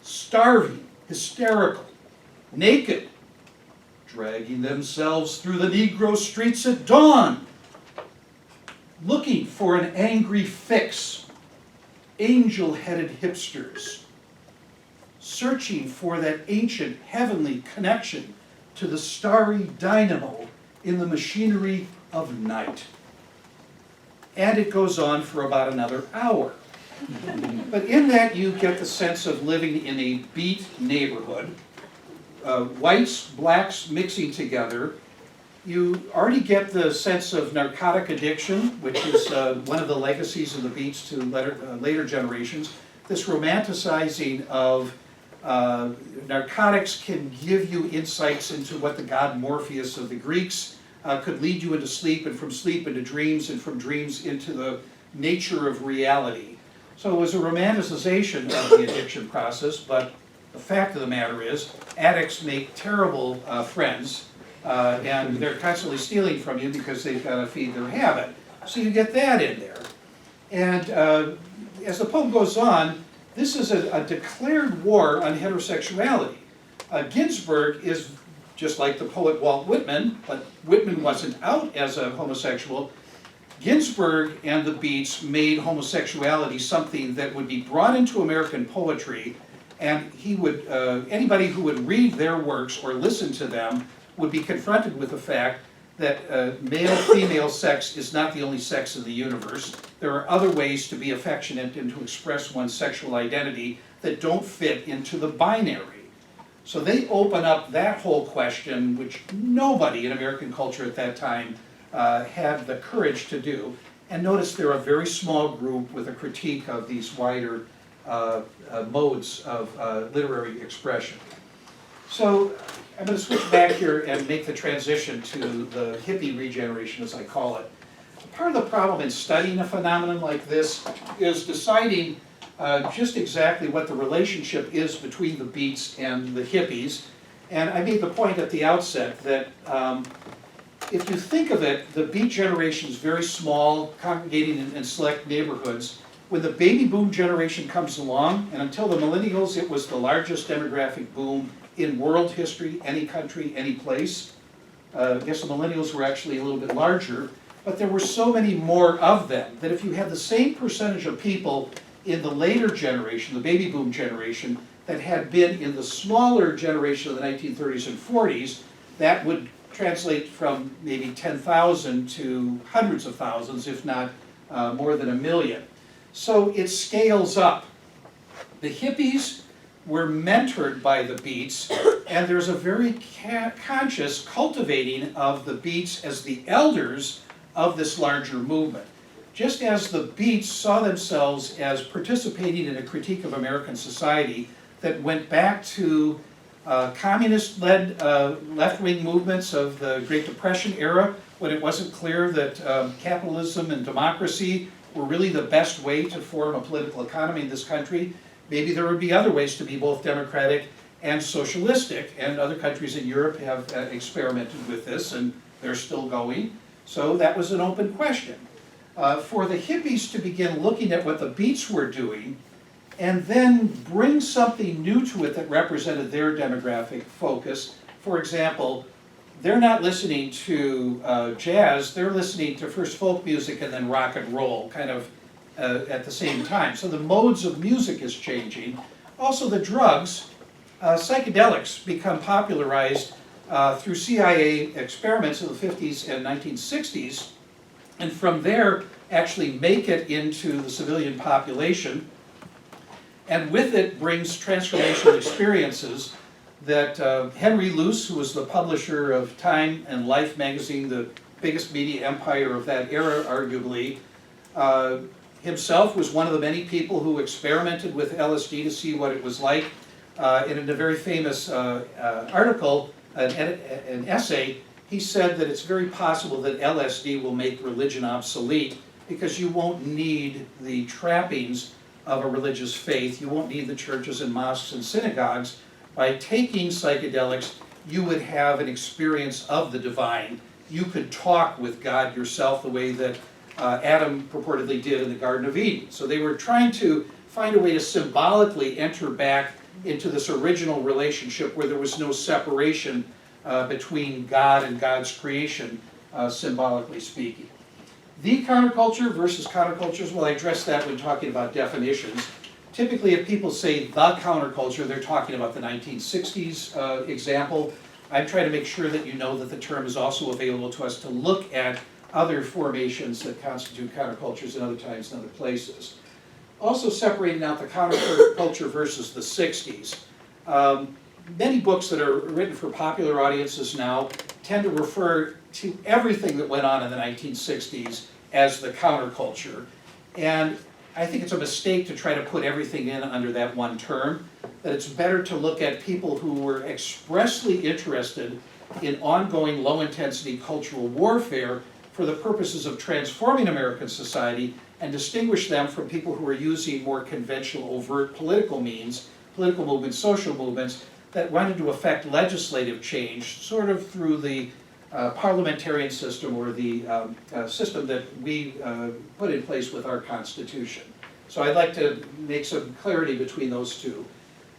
Speaker 2: starving, hysterical, naked, dragging themselves through the Negro streets at dawn, looking for an angry fix, angel-headed hipsters, searching for that ancient heavenly connection to the starry dynamo in the machinery of night." And it goes on for about another hour. But in that you get the sense of living in a Beat neighborhood, whites, blacks mixing together. You already get the sense of narcotic addiction, which is one of the legacies of the Beats to later generations. This romanticizing of narcotics can give you insights into what the god Morpheus of the Greeks could lead you into sleep, and from sleep into dreams, and from dreams into the nature of reality. So it was a romanticization of the addiction process, but the fact of the matter is, addicts make terrible friends, and they're constantly stealing from you because they've got to feed their habit. So you get that in there. And as the poem goes on, this is a declared war on heterosexuality. Ginsberg is just like the poet Walt Whitman, but Whitman wasn't out as a homosexual. Ginsberg and the Beats made homosexuality something that would be brought into American poetry, and he would, anybody who would read their works or listen to them would be confronted with the fact that male-female sex is not the only sex in the universe. There are other ways to be affectionate and to express one's sexual identity that don't fit into the binary. So they open up that whole question, which nobody in American culture at that time had the courage to do. And notice they're a very small group with a critique of these wider modes of literary expression. So I'm going to switch back here and make the transition to the hippie regeneration, as I call it. Part of the problem in studying a phenomenon like this is deciding just exactly what the relationship is between the Beats and the hippies. And I made the point at the outset that if you think of it, the Beat generation is very small, congregating in select neighborhoods. When the baby boom generation comes along, and until the millennials, it was the largest demographic boom in world history, any country, any place. I guess the millennials were actually a little bit larger, but there were so many more of them that if you had the same percentage of people in the later generation, the baby boom generation, that had been in the smaller generation of the 1930s and 40s, that would translate from maybe 10,000 to hundreds of thousands, if not more than 1 million. So it scales up. The hippies were mentored by the Beats, and there's a very conscious cultivating of the Beats as the elders of this larger movement. Just as the Beats saw themselves as participating in a critique of American society that went back to communist-led left-wing movements of the Great Depression era, when it wasn't clear that capitalism and democracy were really the best way to form a political economy in this country. Maybe there would be other ways to be both democratic and socialistic, and other countries in Europe have experimented with this, and they're still going. So that was an open question. For the hippies to begin looking at what the Beats were doing, and then bring something new to it that represented their demographic focus. For example, they're not listening to jazz, they're listening to first folk music and then rock and roll, kind of at the same time. So the modes of music is changing. Also the drugs, psychedelics become popularized through CIA experiments in the 50s and 1960s, and from there actually make it into the civilian population. And with it brings transformational experiences that Henry Luce, who was the publisher of Time and Life magazine, the biggest media empire of that era, arguably, himself was one of the many people who experimented with LSD to see what it was like. And in a very famous article, an essay, he said that it's very possible that LSD will make religion obsolete because you won't need the trappings of a religious faith. You won't need the churches and mosques and synagogues. By taking psychedelics, you would have an experience of the divine. You could talk with God yourself the way that Adam purportedly did in the Garden of Eden. So they were trying to find a way to symbolically enter back into this original relationship where there was no separation between God and God's creation, symbolically speaking. The counterculture versus countercultures, well, I addressed that when talking about definitions. Typically, if people say the counterculture, they're talking about the 1960s example. I'm trying to make sure that you know that the term is also available to us to look at other formations that constitute countercultures in other times and other places. Also separating out the counterculture versus the 60s. Many books that are written for popular audiences now tend to refer to everything that went on in the 1960s as the counterculture. And I think it's a mistake to try to put everything in under that one term, that it's better to look at people who were expressly interested in ongoing low-intensity cultural warfare for the purposes of transforming American society and distinguish them from people who are using more conventional overt political means, political movements, social movements, that wanted to affect legislative change, sort of through the parliamentarian system or the system that we put in place with our Constitution. So I'd like to make some clarity between those two.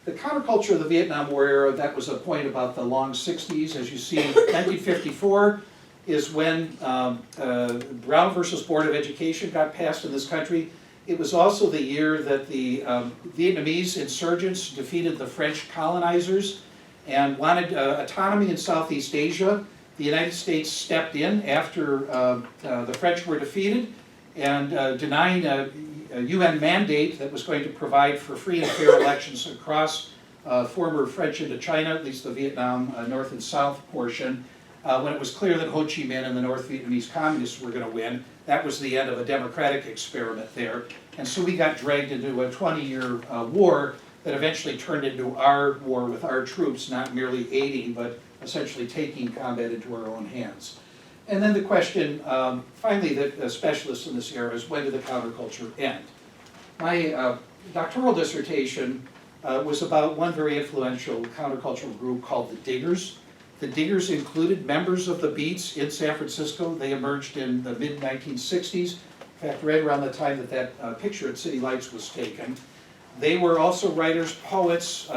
Speaker 2: The counterculture of the Vietnam War era, that was a point about the long 60s. As you see, 1954 is when Brown versus Board of Education got passed in this country. It was also the year that the Vietnamese insurgents defeated the French colonizers and wanted autonomy in Southeast Asia. The United States stepped in after the French were defeated and denying a UN mandate that was going to provide for free and fair elections across former French Indochina, at least the Vietnam North and South portion. When it was clear that Ho Chi Minh and the North Vietnamese communists were going to win, that was the end of a democratic experiment there. And so we got dragged into a 20-year war that eventually turned into our war with our troops, not merely aiding, but essentially taking combat into our own hands. And then the question, finally, that specialists in this era is, when did the counterculture end? My doctoral dissertation was about one very influential countercultural group called the Diggers. The Diggers included members of the Beats in San Francisco. They emerged in the mid-1960s. In fact, right around the time that that picture at City Lights was taken. They were also writers, poets,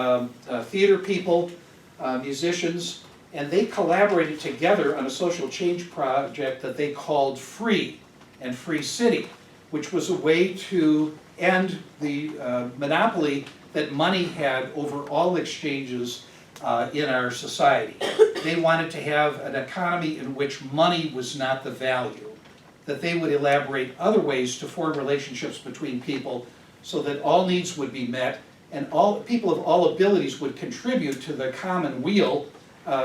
Speaker 2: theater people, musicians, and they collaborated together on a social change project that they called Free and Free City, which was a way to end the monopoly that money had over all exchanges in our society. They wanted to have an economy in which money was not the value, that they would elaborate other ways to form relationships between people so that all needs would be met and all people of all abilities would contribute to the common weal,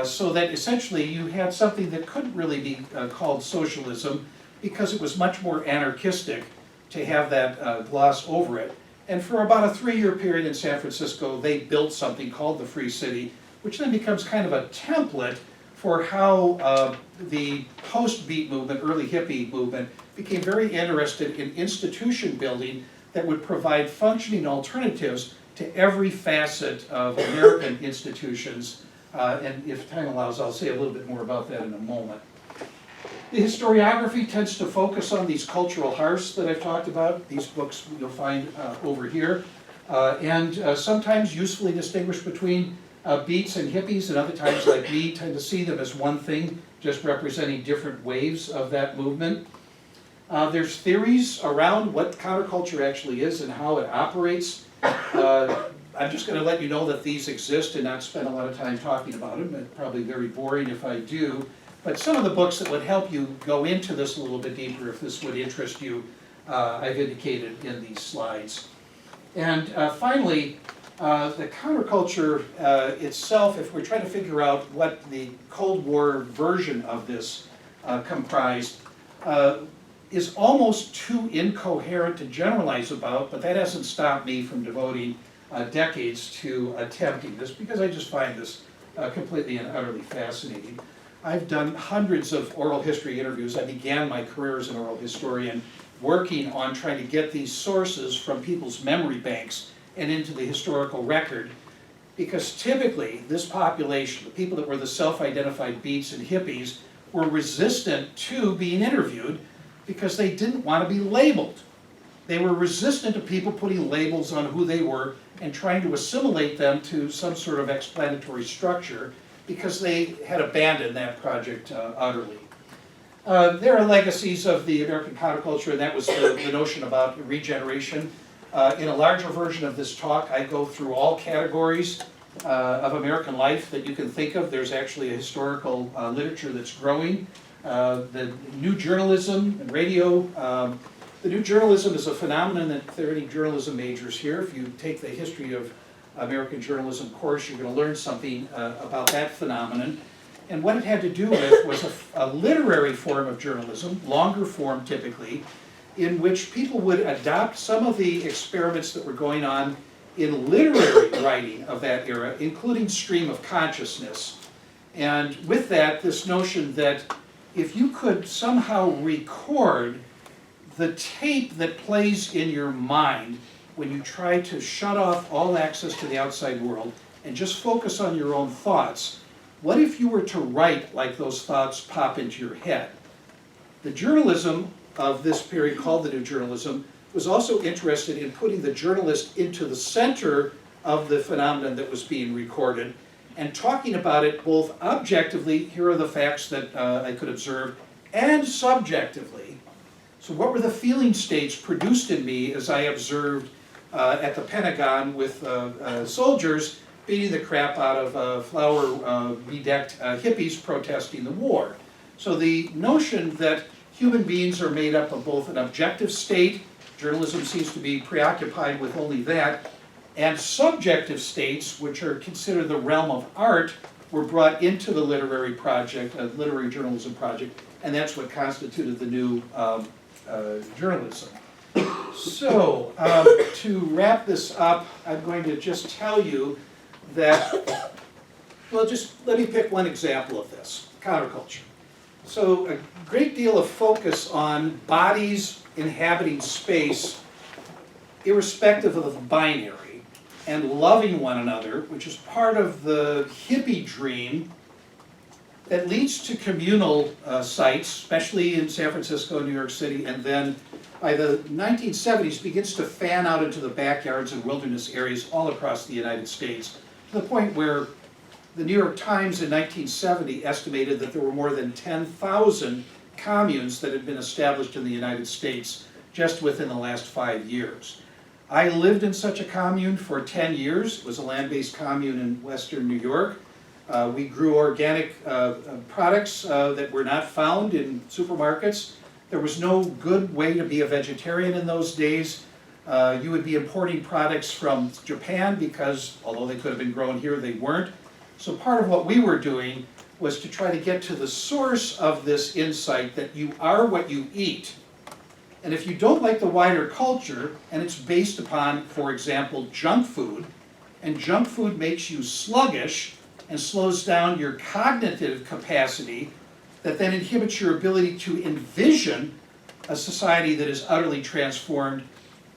Speaker 2: so that essentially you had something that couldn't really be called socialism because it was much more anarchistic to have that gloss over it. And for about a 3-year period in San Francisco, they built something called the Free City, which then becomes kind of a template for how the post-beat movement, early hippie movement, became very interested in institution building that would provide functioning alternatives to every facet of American institutions. And if time allows, I'll say a little bit more about that in a moment. The historiography tends to focus on these cultural hearths that I've talked about. These books you'll find over here. And sometimes usefully distinguish between beats and hippies, and other times, like me, tend to see them as one thing, just representing different waves of that movement. There's theories around what counterculture actually is and how it operates. I'm just going to let you know that these exist and not spend a lot of time talking about them. It's probably very boring if I do. But some of the books that would help you go into this a little bit deeper, if this would interest you, I've indicated in these slides. And finally, the counterculture itself, if we're trying to figure out what the Cold War version of this comprised, is almost too incoherent to generalize about, but that hasn't stopped me from devoting decades to attempting this, because I just find this completely and utterly fascinating. I've done hundreds of oral history interviews. I began my career as an oral historian working on trying to get these sources from people's memory banks and into the historical record, because typically this population, the people that were the self-identified beats and hippies, were resistant to being interviewed because they didn't want to be labeled. They were resistant to people putting labels on who they were and trying to assimilate them to some sort of explanatory structure, because they had abandoned that project utterly. There are legacies of the American counterculture, and that was the notion about regeneration. In a larger version of this talk, I go through all categories of American life that you can think of. There's actually a historical literature that's growing. The new journalism and radio. The new journalism is a phenomenon that if there are any journalism majors here, if you take the history of American journalism course, you're going to learn something about that phenomenon. And what it had to do with was a literary form of journalism, longer form typically, in which people would adopt some of the experiments that were going on in literary writing of that era, including stream of consciousness. And with that, this notion that if you could somehow record the tape that plays in your mind when you try to shut off all access to the outside world and just focus on your own thoughts, what if you were to write like those thoughts pop into your head? The journalism of this period, called the New Journalism, was also interested in putting the journalist into the center of the phenomenon that was being recorded and talking about it both objectively, here are the facts that I could observe, and subjectively. So what were the feeling states produced in me as I observed at the Pentagon with soldiers beating the crap out of flower-bedecked hippies protesting the war? So the notion that human beings are made up of both an objective state, journalism seems to be preoccupied with only that, and subjective states, which are considered the realm of art, were brought into the literary project, literary journalism project, and that's what constituted the new journalism. So, to wrap this up, I'm going to just tell you that, well, just let me pick one example of this, counterculture. So, a great deal of focus on bodies inhabiting space, irrespective of the binary, and loving one another, which is part of the hippie dream that leads to communal sites, especially in San Francisco, New York City, and then by the 1970s begins to fan out into the backyards and wilderness areas all across the United States, to the point where The New York Times in 1970 estimated that there were more than 10,000 communes that had been established in the United States just within the last 5 years. I lived in such a commune for 10 years. It was a land-based commune in western New York. We grew organic products that were not found in supermarkets. There was no good way to be a vegetarian in those days. You would be importing products from Japan because, although they could have been grown here, they weren't. So part of what we were doing was to try to get to the source of this insight that you are what you eat. And if you don't like the wider culture, and it's based upon, for example, junk food, and junk food makes you sluggish and slows down your cognitive capacity, that then inhibits your ability to envision a society that is utterly transformed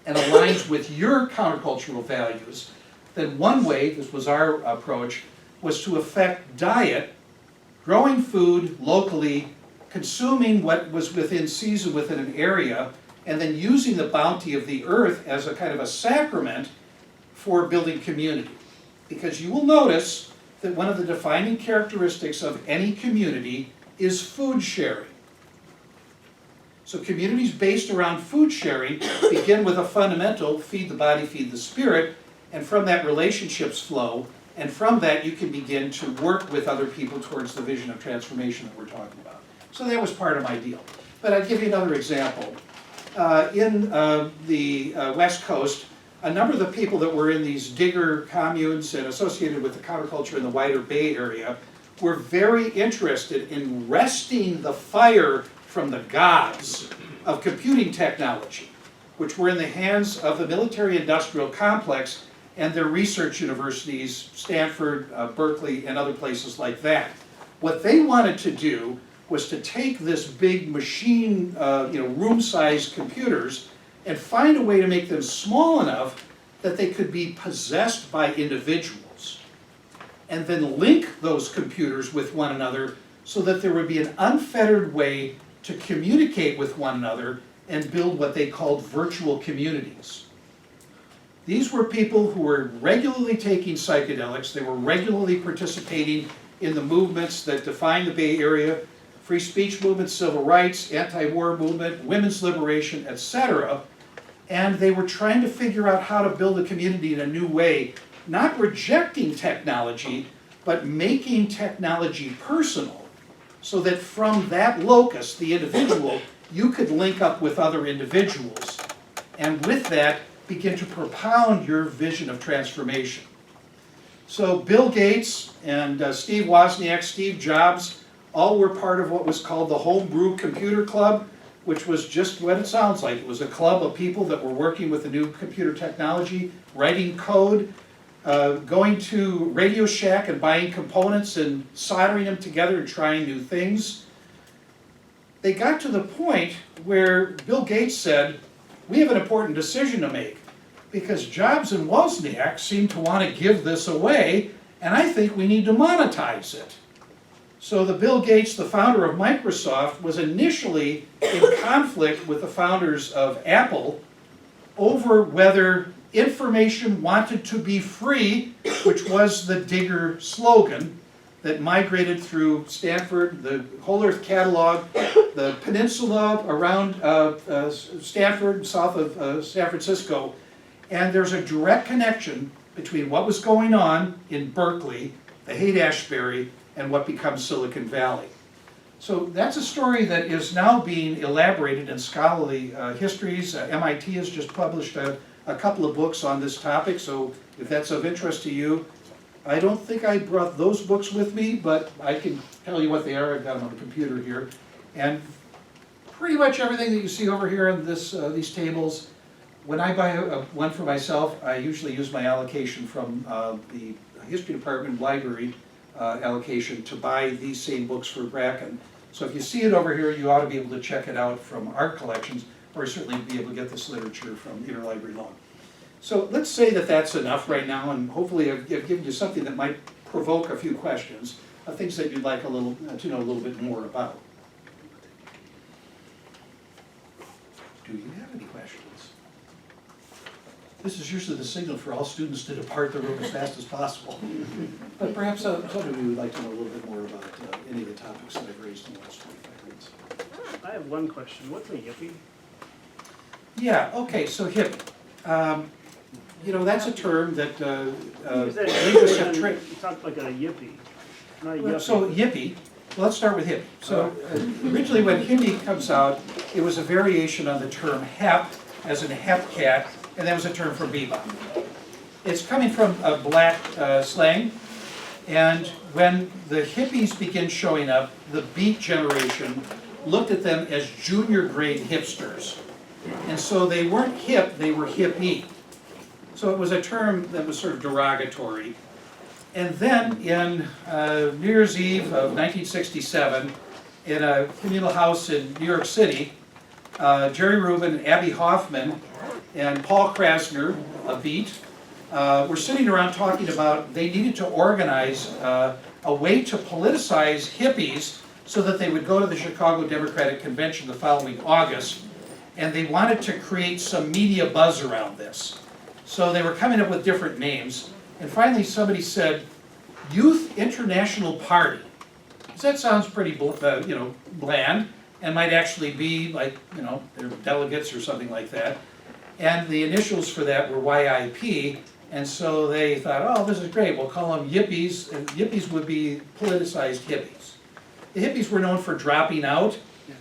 Speaker 2: and aligns with your countercultural values, then one way, this was our approach, was to affect diet, growing food locally, consuming what was within season within an area, and then using the bounty of the earth as a kind of a sacrament for building community. Because you will notice that one of the defining characteristics of any community is food sharing. So communities based around food sharing begin with a fundamental, feed the body, feed the spirit, and from that relationships flow, and from that you can begin to work with other people towards the vision of transformation that we're talking about. So that was part of my deal. But I'll give you another example. In the West Coast, a number of the people that were in these digger communes and associated with the counterculture in the wider Bay Area were very interested in wresting the fire from the gods of computing technology, which were in the hands of the military-industrial complex and their research universities, Stanford, Berkeley, and other places like that. What they wanted to do was to take this big machine, room-sized computers and find a way to make them small enough that they could be possessed by individuals, and then link those computers with one another so that there would be an unfettered way to communicate with one another and build what they called virtual communities. These were people who were regularly taking psychedelics. They were regularly participating in the movements that define the Bay Area: free speech movement, civil rights, anti-war movement, women's liberation, etc. And they were trying to figure out how to build a community in a new way, not rejecting technology, but making technology personal, so that from that locus, the individual, you could link up with other individuals, and with that, begin to propound your vision of transformation. So Bill Gates and Steve Wozniak, Steve Jobs, all were part of what was called the Homebrew Computer Club, which was just what it sounds like. It was a club of people that were working with the new computer technology, writing code, going to Radio Shack and buying components and soldering them together and trying new things. They got to the point where Bill Gates said, we have an important decision to make, because Jobs and Wozniak seem to want to give this away, and I think we need to monetize it. So the Bill Gates, the founder of Microsoft, was initially in conflict with the founders of Apple over whether information wanted to be free, which was the Digger slogan that migrated through Stanford, the Whole Earth Catalog, the peninsula around Stanford, south of San Francisco. And there's a direct connection between what was going on in Berkeley, the Haight-Ashbury, and what becomes Silicon Valley. So that's a story that is now being elaborated in scholarly histories. MIT has just published a couple of books on this topic, so if that's of interest to you, I don't think I brought those books with me, but I can tell you what they are. I've got them on the computer here. And pretty much everything that you see over here on these tables, when I buy one for myself, I usually use my allocation from the history department library allocation to buy these same books for Bracken. So if you see it over here, you ought to be able to check it out from our collections, or certainly be able to get this literature from interlibrary loan. So let's say that that's enough right now, and hopefully I've given you something that might provoke a few questions, things that you'd like to know a little bit more about. Do you have any questions? This is usually the signal for all students to depart the room as fast as possible. But perhaps some of you would like to know a little bit more about any of the topics that I've raised in the last 25 minutes.
Speaker 8: I have one question. What's a yippie?
Speaker 2: Yeah, okay, so hippie. You know, that's a term that
Speaker 8: Is that
Speaker 2: linguists have
Speaker 8: you talk like a yippie, not a yuppie.
Speaker 2: So hippie, well, let's start with hippie. So originally when hippie comes out, it was a variation on the term hep, as in hep cat, and that was a term for bebop. It's coming from a black slang, and when the hippies begin showing up, the Beat generation looked at them as junior grade hipsters. And so they weren't hip, they were hippie. So it was a term that was sort of derogatory. And then in New Year's Eve of 1967, in a communal house in New York City, Jerry Rubin, Abby Hoffman, and Paul Krasner, a Beat, were sitting around talking about they needed to organize a way to politicize hippies so that they would go to the Chicago Democratic Convention the following August, and they wanted to create some media buzz around this. So they were coming up with different names, and finally somebody said, Youth International Party. So that sounds pretty bland, and might actually be like, their delegates or something like that. And the initials for that were YIP, and so they thought, oh, this is great, we'll call them yippies, and yippies would be politicized hippies. The hippies were known for dropping out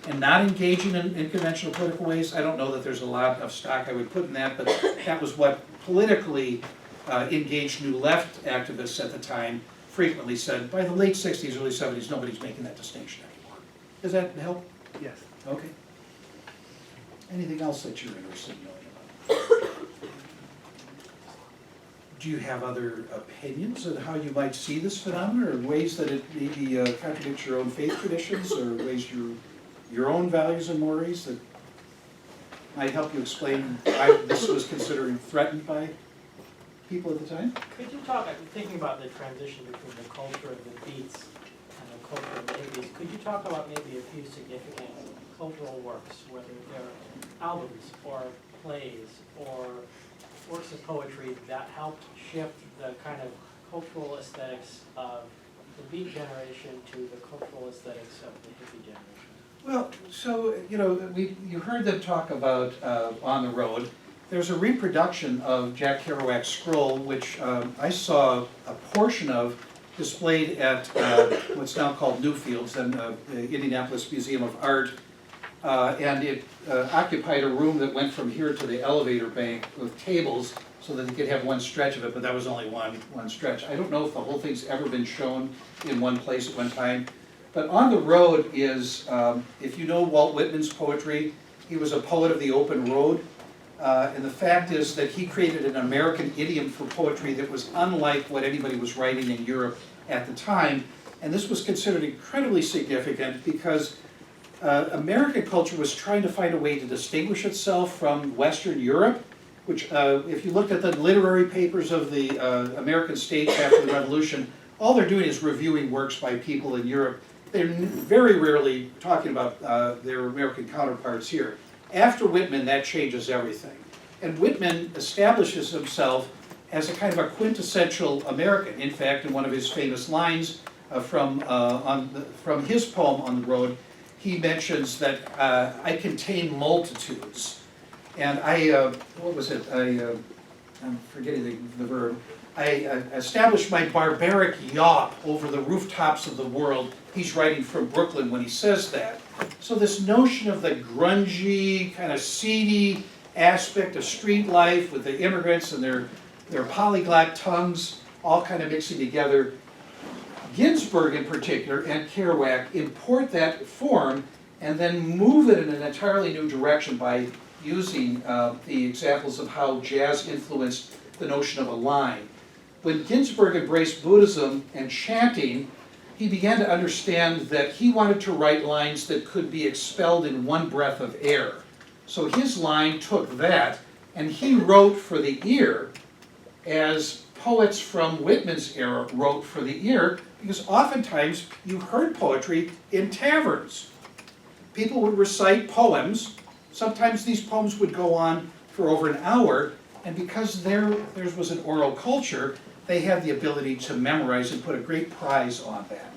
Speaker 2: and not engaging in conventional political ways. I don't know that there's a lot of stock I would put in that, but that was what politically engaged New Left activists at the time frequently said. By the late 60s, early 70s, nobody's making that distinction anymore. Does that help?
Speaker 8: Yes.
Speaker 2: Okay. Anything else that you're interested in knowing about? Do you have other opinions on how you might see this phenomenon, or ways that it maybe contradicts your own faith traditions, or ways your own values and mores that might help you explain why this was considered threatened by people at the time?
Speaker 9: Could you talk, I'm thinking about the transition between the culture of the Beats and the culture of the hippies. Could you talk about maybe a few significant cultural works, whether they're albums or plays or works of poetry that helped shift the kind of cultural aesthetics of the Beat generation to the cultural aesthetics of the hippie generation?
Speaker 2: Well, so, you heard them talk about On the Road. There's a reproduction of Jack Kerouac's scroll, which I saw a portion of displayed at what's now called Newfields and the Indianapolis Museum of Art. And it occupied a room that went from here to the elevator bank with tables so that you could have one stretch of it, but that was only one stretch. I don't know if the whole thing's ever been shown in one place at one time. But On the Road is, if you know Walt Whitman's poetry, he was a poet of the open road. And the fact is that he created an American idiom for poetry that was unlike what anybody was writing in Europe at the time. And this was considered incredibly significant because American culture was trying to find a way to distinguish itself from Western Europe, which if you looked at the literary papers of the American states after the Revolution, all they're doing is reviewing works by people in Europe. They're very rarely talking about their American counterparts here. After Whitman, that changes everything. And Whitman establishes himself as a kind of a quintessential American. In fact, in one of his famous lines from his poem On the Road, he mentions that I contain multitudes. And I'm forgetting the verb. I established my barbaric yawp over the rooftops of the world. He's writing from Brooklyn when he says that. So this notion of the grungy, kind of seedy aspect of street life with the immigrants and their polyglot tongues all kind of mixing together. Ginsberg in particular and Kerouac import that form and then move it in an entirely new direction by using the examples of how jazz influenced the notion of a line. When Ginsberg embraced Buddhism and chanting, he began to understand that he wanted to write lines that could be expelled in one breath of air. So his line took that, and he wrote for the ear as poets from Whitman's era wrote for the ear, because oftentimes you heard poetry in taverns. People would recite poems. Sometimes these poems would go on for over an hour, And because theirs was an oral culture, they had the ability to memorize and put a great prize on that.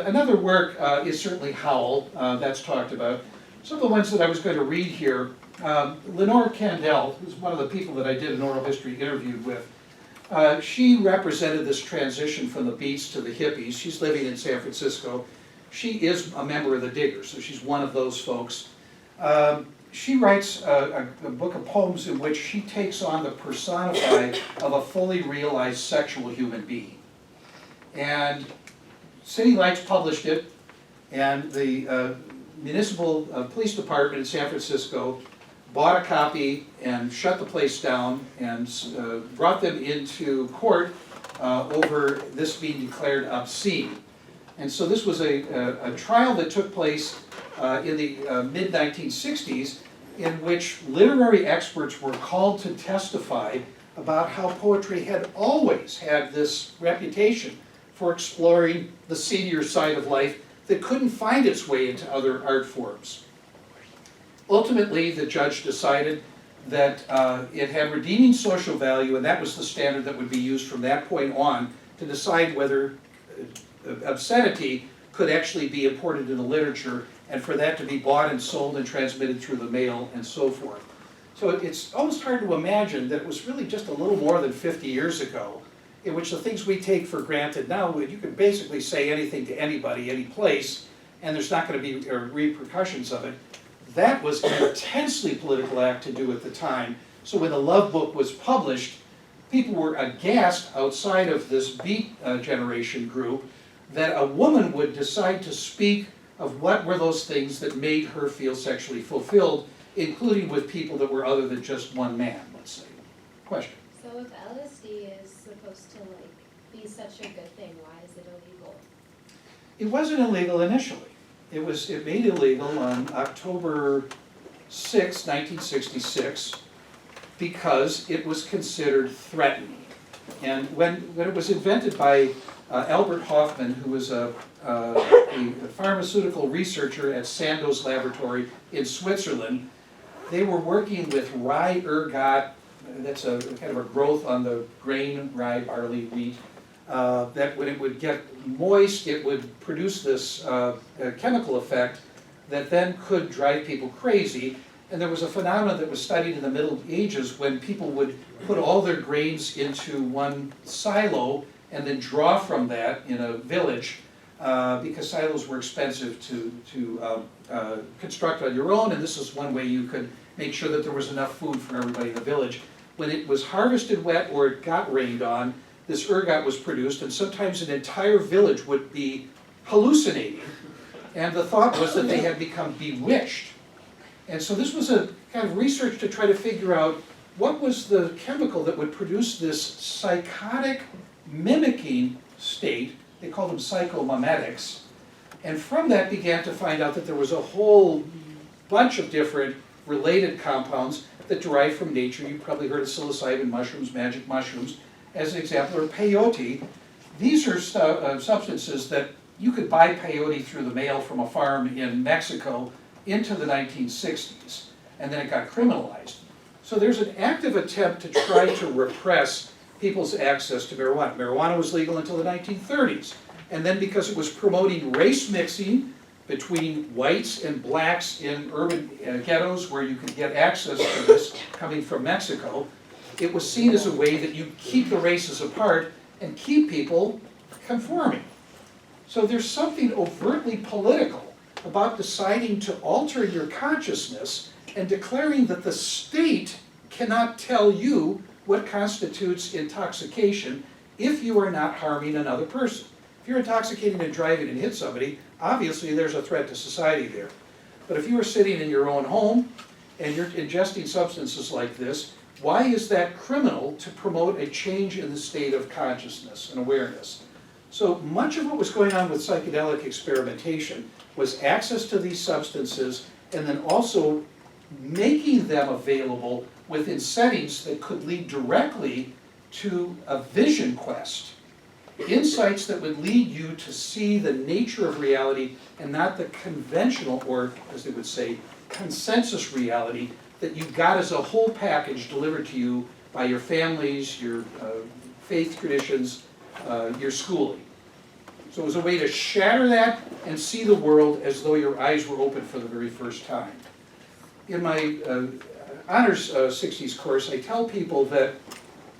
Speaker 2: Another work is certainly Howl, that's talked about. Some of the ones that I was going to read here, Lenore Kandel, who's one of the people that I did an oral history interview with, she represented this transition from the Beats to the Hippies. She's living in San Francisco. She is a member of the Diggers, so she's one of those folks. She writes a book of poems in which she takes on the personify of a fully realized sexual human being. And City Lights published it, and the municipal police department in San Francisco bought a copy and shut the place down and brought them into court over this being declared obscene. And so this was a trial that took place in the mid-1960s, in which literary experts were called to testify about how poetry had always had this reputation for exploring the seedier side of life that couldn't find its way into other art forms. Ultimately, the judge decided that it had redeeming social value, and that was the standard that would be used from that point on to decide whether obscenity could actually be imported into literature, and for that to be bought and sold and transmitted through the mail and so forth. So it's almost hard to imagine that it was really just a little more than 50 years ago, in which the things we take for granted now, you can basically say anything to anybody, any place, and there's not going to be repercussions of it. That was an intensely political act to do at the time. So when the Love Book was published, people were aghast outside of this Beat generation group that a woman would decide to speak of what were those things that made her feel sexually fulfilled, including with people that were other than just one man, let's say. Question?
Speaker 10: So if LSD is supposed to be such a good thing, why is it illegal?
Speaker 2: It wasn't illegal initially. It made illegal on October 6, 1966, because it was considered threatening. And when it was invented by Albert Hoffman, who was a pharmaceutical researcher at Sandoz Laboratory in Switzerland, they were working with rye ergot, that's a kind of a growth on the grain, rye, barley, wheat, that when it would get moist, it would produce this chemical effect that then could drive people crazy. And there was a phenomenon that was studied in the Middle Ages when people would put all their grains into one silo and then draw from that in a village, because silos were expensive to construct on your own, and this is one way you could make sure that there was enough food for everybody in the village. When it was harvested wet or it got rained on, this ergot was produced, and sometimes an entire village would be hallucinating. And the thought was that they had become bewitched. And so this was a kind of research to try to figure out what was the chemical that would produce this psychotic mimicking state. They called them psychomimetics. And from that began to find out that there was a whole bunch of different related compounds that derive from nature. You've probably heard of psilocybin mushrooms, magic mushrooms, as an example, or peyote. These are substances that you could buy peyote through the mail from a farm in Mexico into the 1960s, and then it got criminalized. So there's an active attempt to try to repress people's access to marijuana. Marijuana was legal until the 1930s, and then because it was promoting race mixing between whites and blacks in urban ghettos where you could get access to this coming from Mexico, it was seen as a way that you keep the races apart and keep people conforming. So there's something overtly political about deciding to alter your consciousness and declaring that the state cannot tell you what constitutes intoxication if you are not harming another person. If you're intoxicating and driving and hit somebody, obviously there's a threat to society there. But if you are sitting in your own home and you're ingesting substances like this, why is that criminal to promote a change in the state of consciousness and awareness? So much of what was going on with psychedelic experimentation was access to these substances and then also making them available within settings that could lead directly to a vision quest. Insights that would lead you to see the nature of reality and not the conventional, or as they would say, consensus reality that you got as a whole package delivered to you by your families, your faith traditions, your schooling. So it was a way to shatter that and see the world as though your eyes were open for the very first time. In my honors 60s course, I tell people that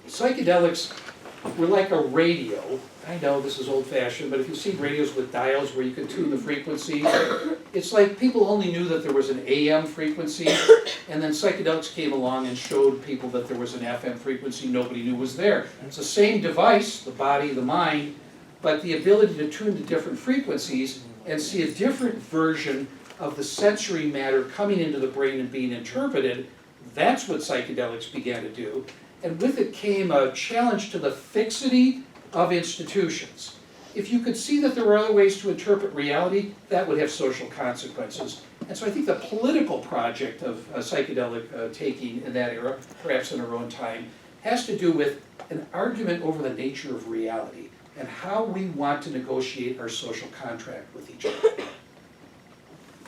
Speaker 2: psychedelics were like a radio. I know this is old-fashioned, but if you see radios with dials where you can tune the frequency, it's like people only knew that there was an AM frequency, and then psychedelics came along and showed people that there was an FM frequency nobody knew was there. It's the same device, the body, the mind, but the ability to tune to different frequencies and see a different version of the sensory matter coming into the brain and being interpreted, that's what psychedelics began to do. And with it came a challenge to the fixity of institutions. If you could see that there were other ways to interpret reality, that would have social consequences. And so I think the political project of psychedelic taking in that era, perhaps in our own time, has to do with an argument over the nature of reality and how we want to negotiate our social contract with each other.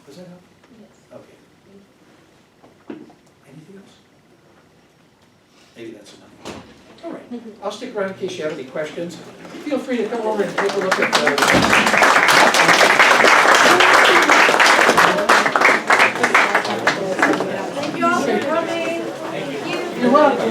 Speaker 2: Does that help?
Speaker 10: Yes.
Speaker 2: Okay. Anything else? Maybe that's enough. All right, I'll stick around in case you have any questions. Feel free to come over and take a look at the...
Speaker 1: Thank you all for coming.
Speaker 10: Thank you.
Speaker 2: You're welcome.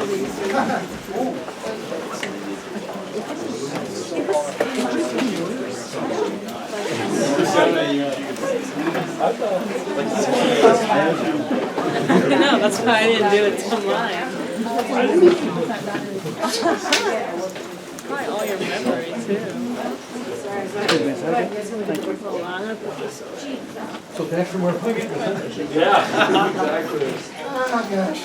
Speaker 11: No, that's why I didn't do it till mine. Probably all your memory too.
Speaker 2: So back from where?
Speaker 8: Yeah, exactly.
Speaker 2: Oh, gosh.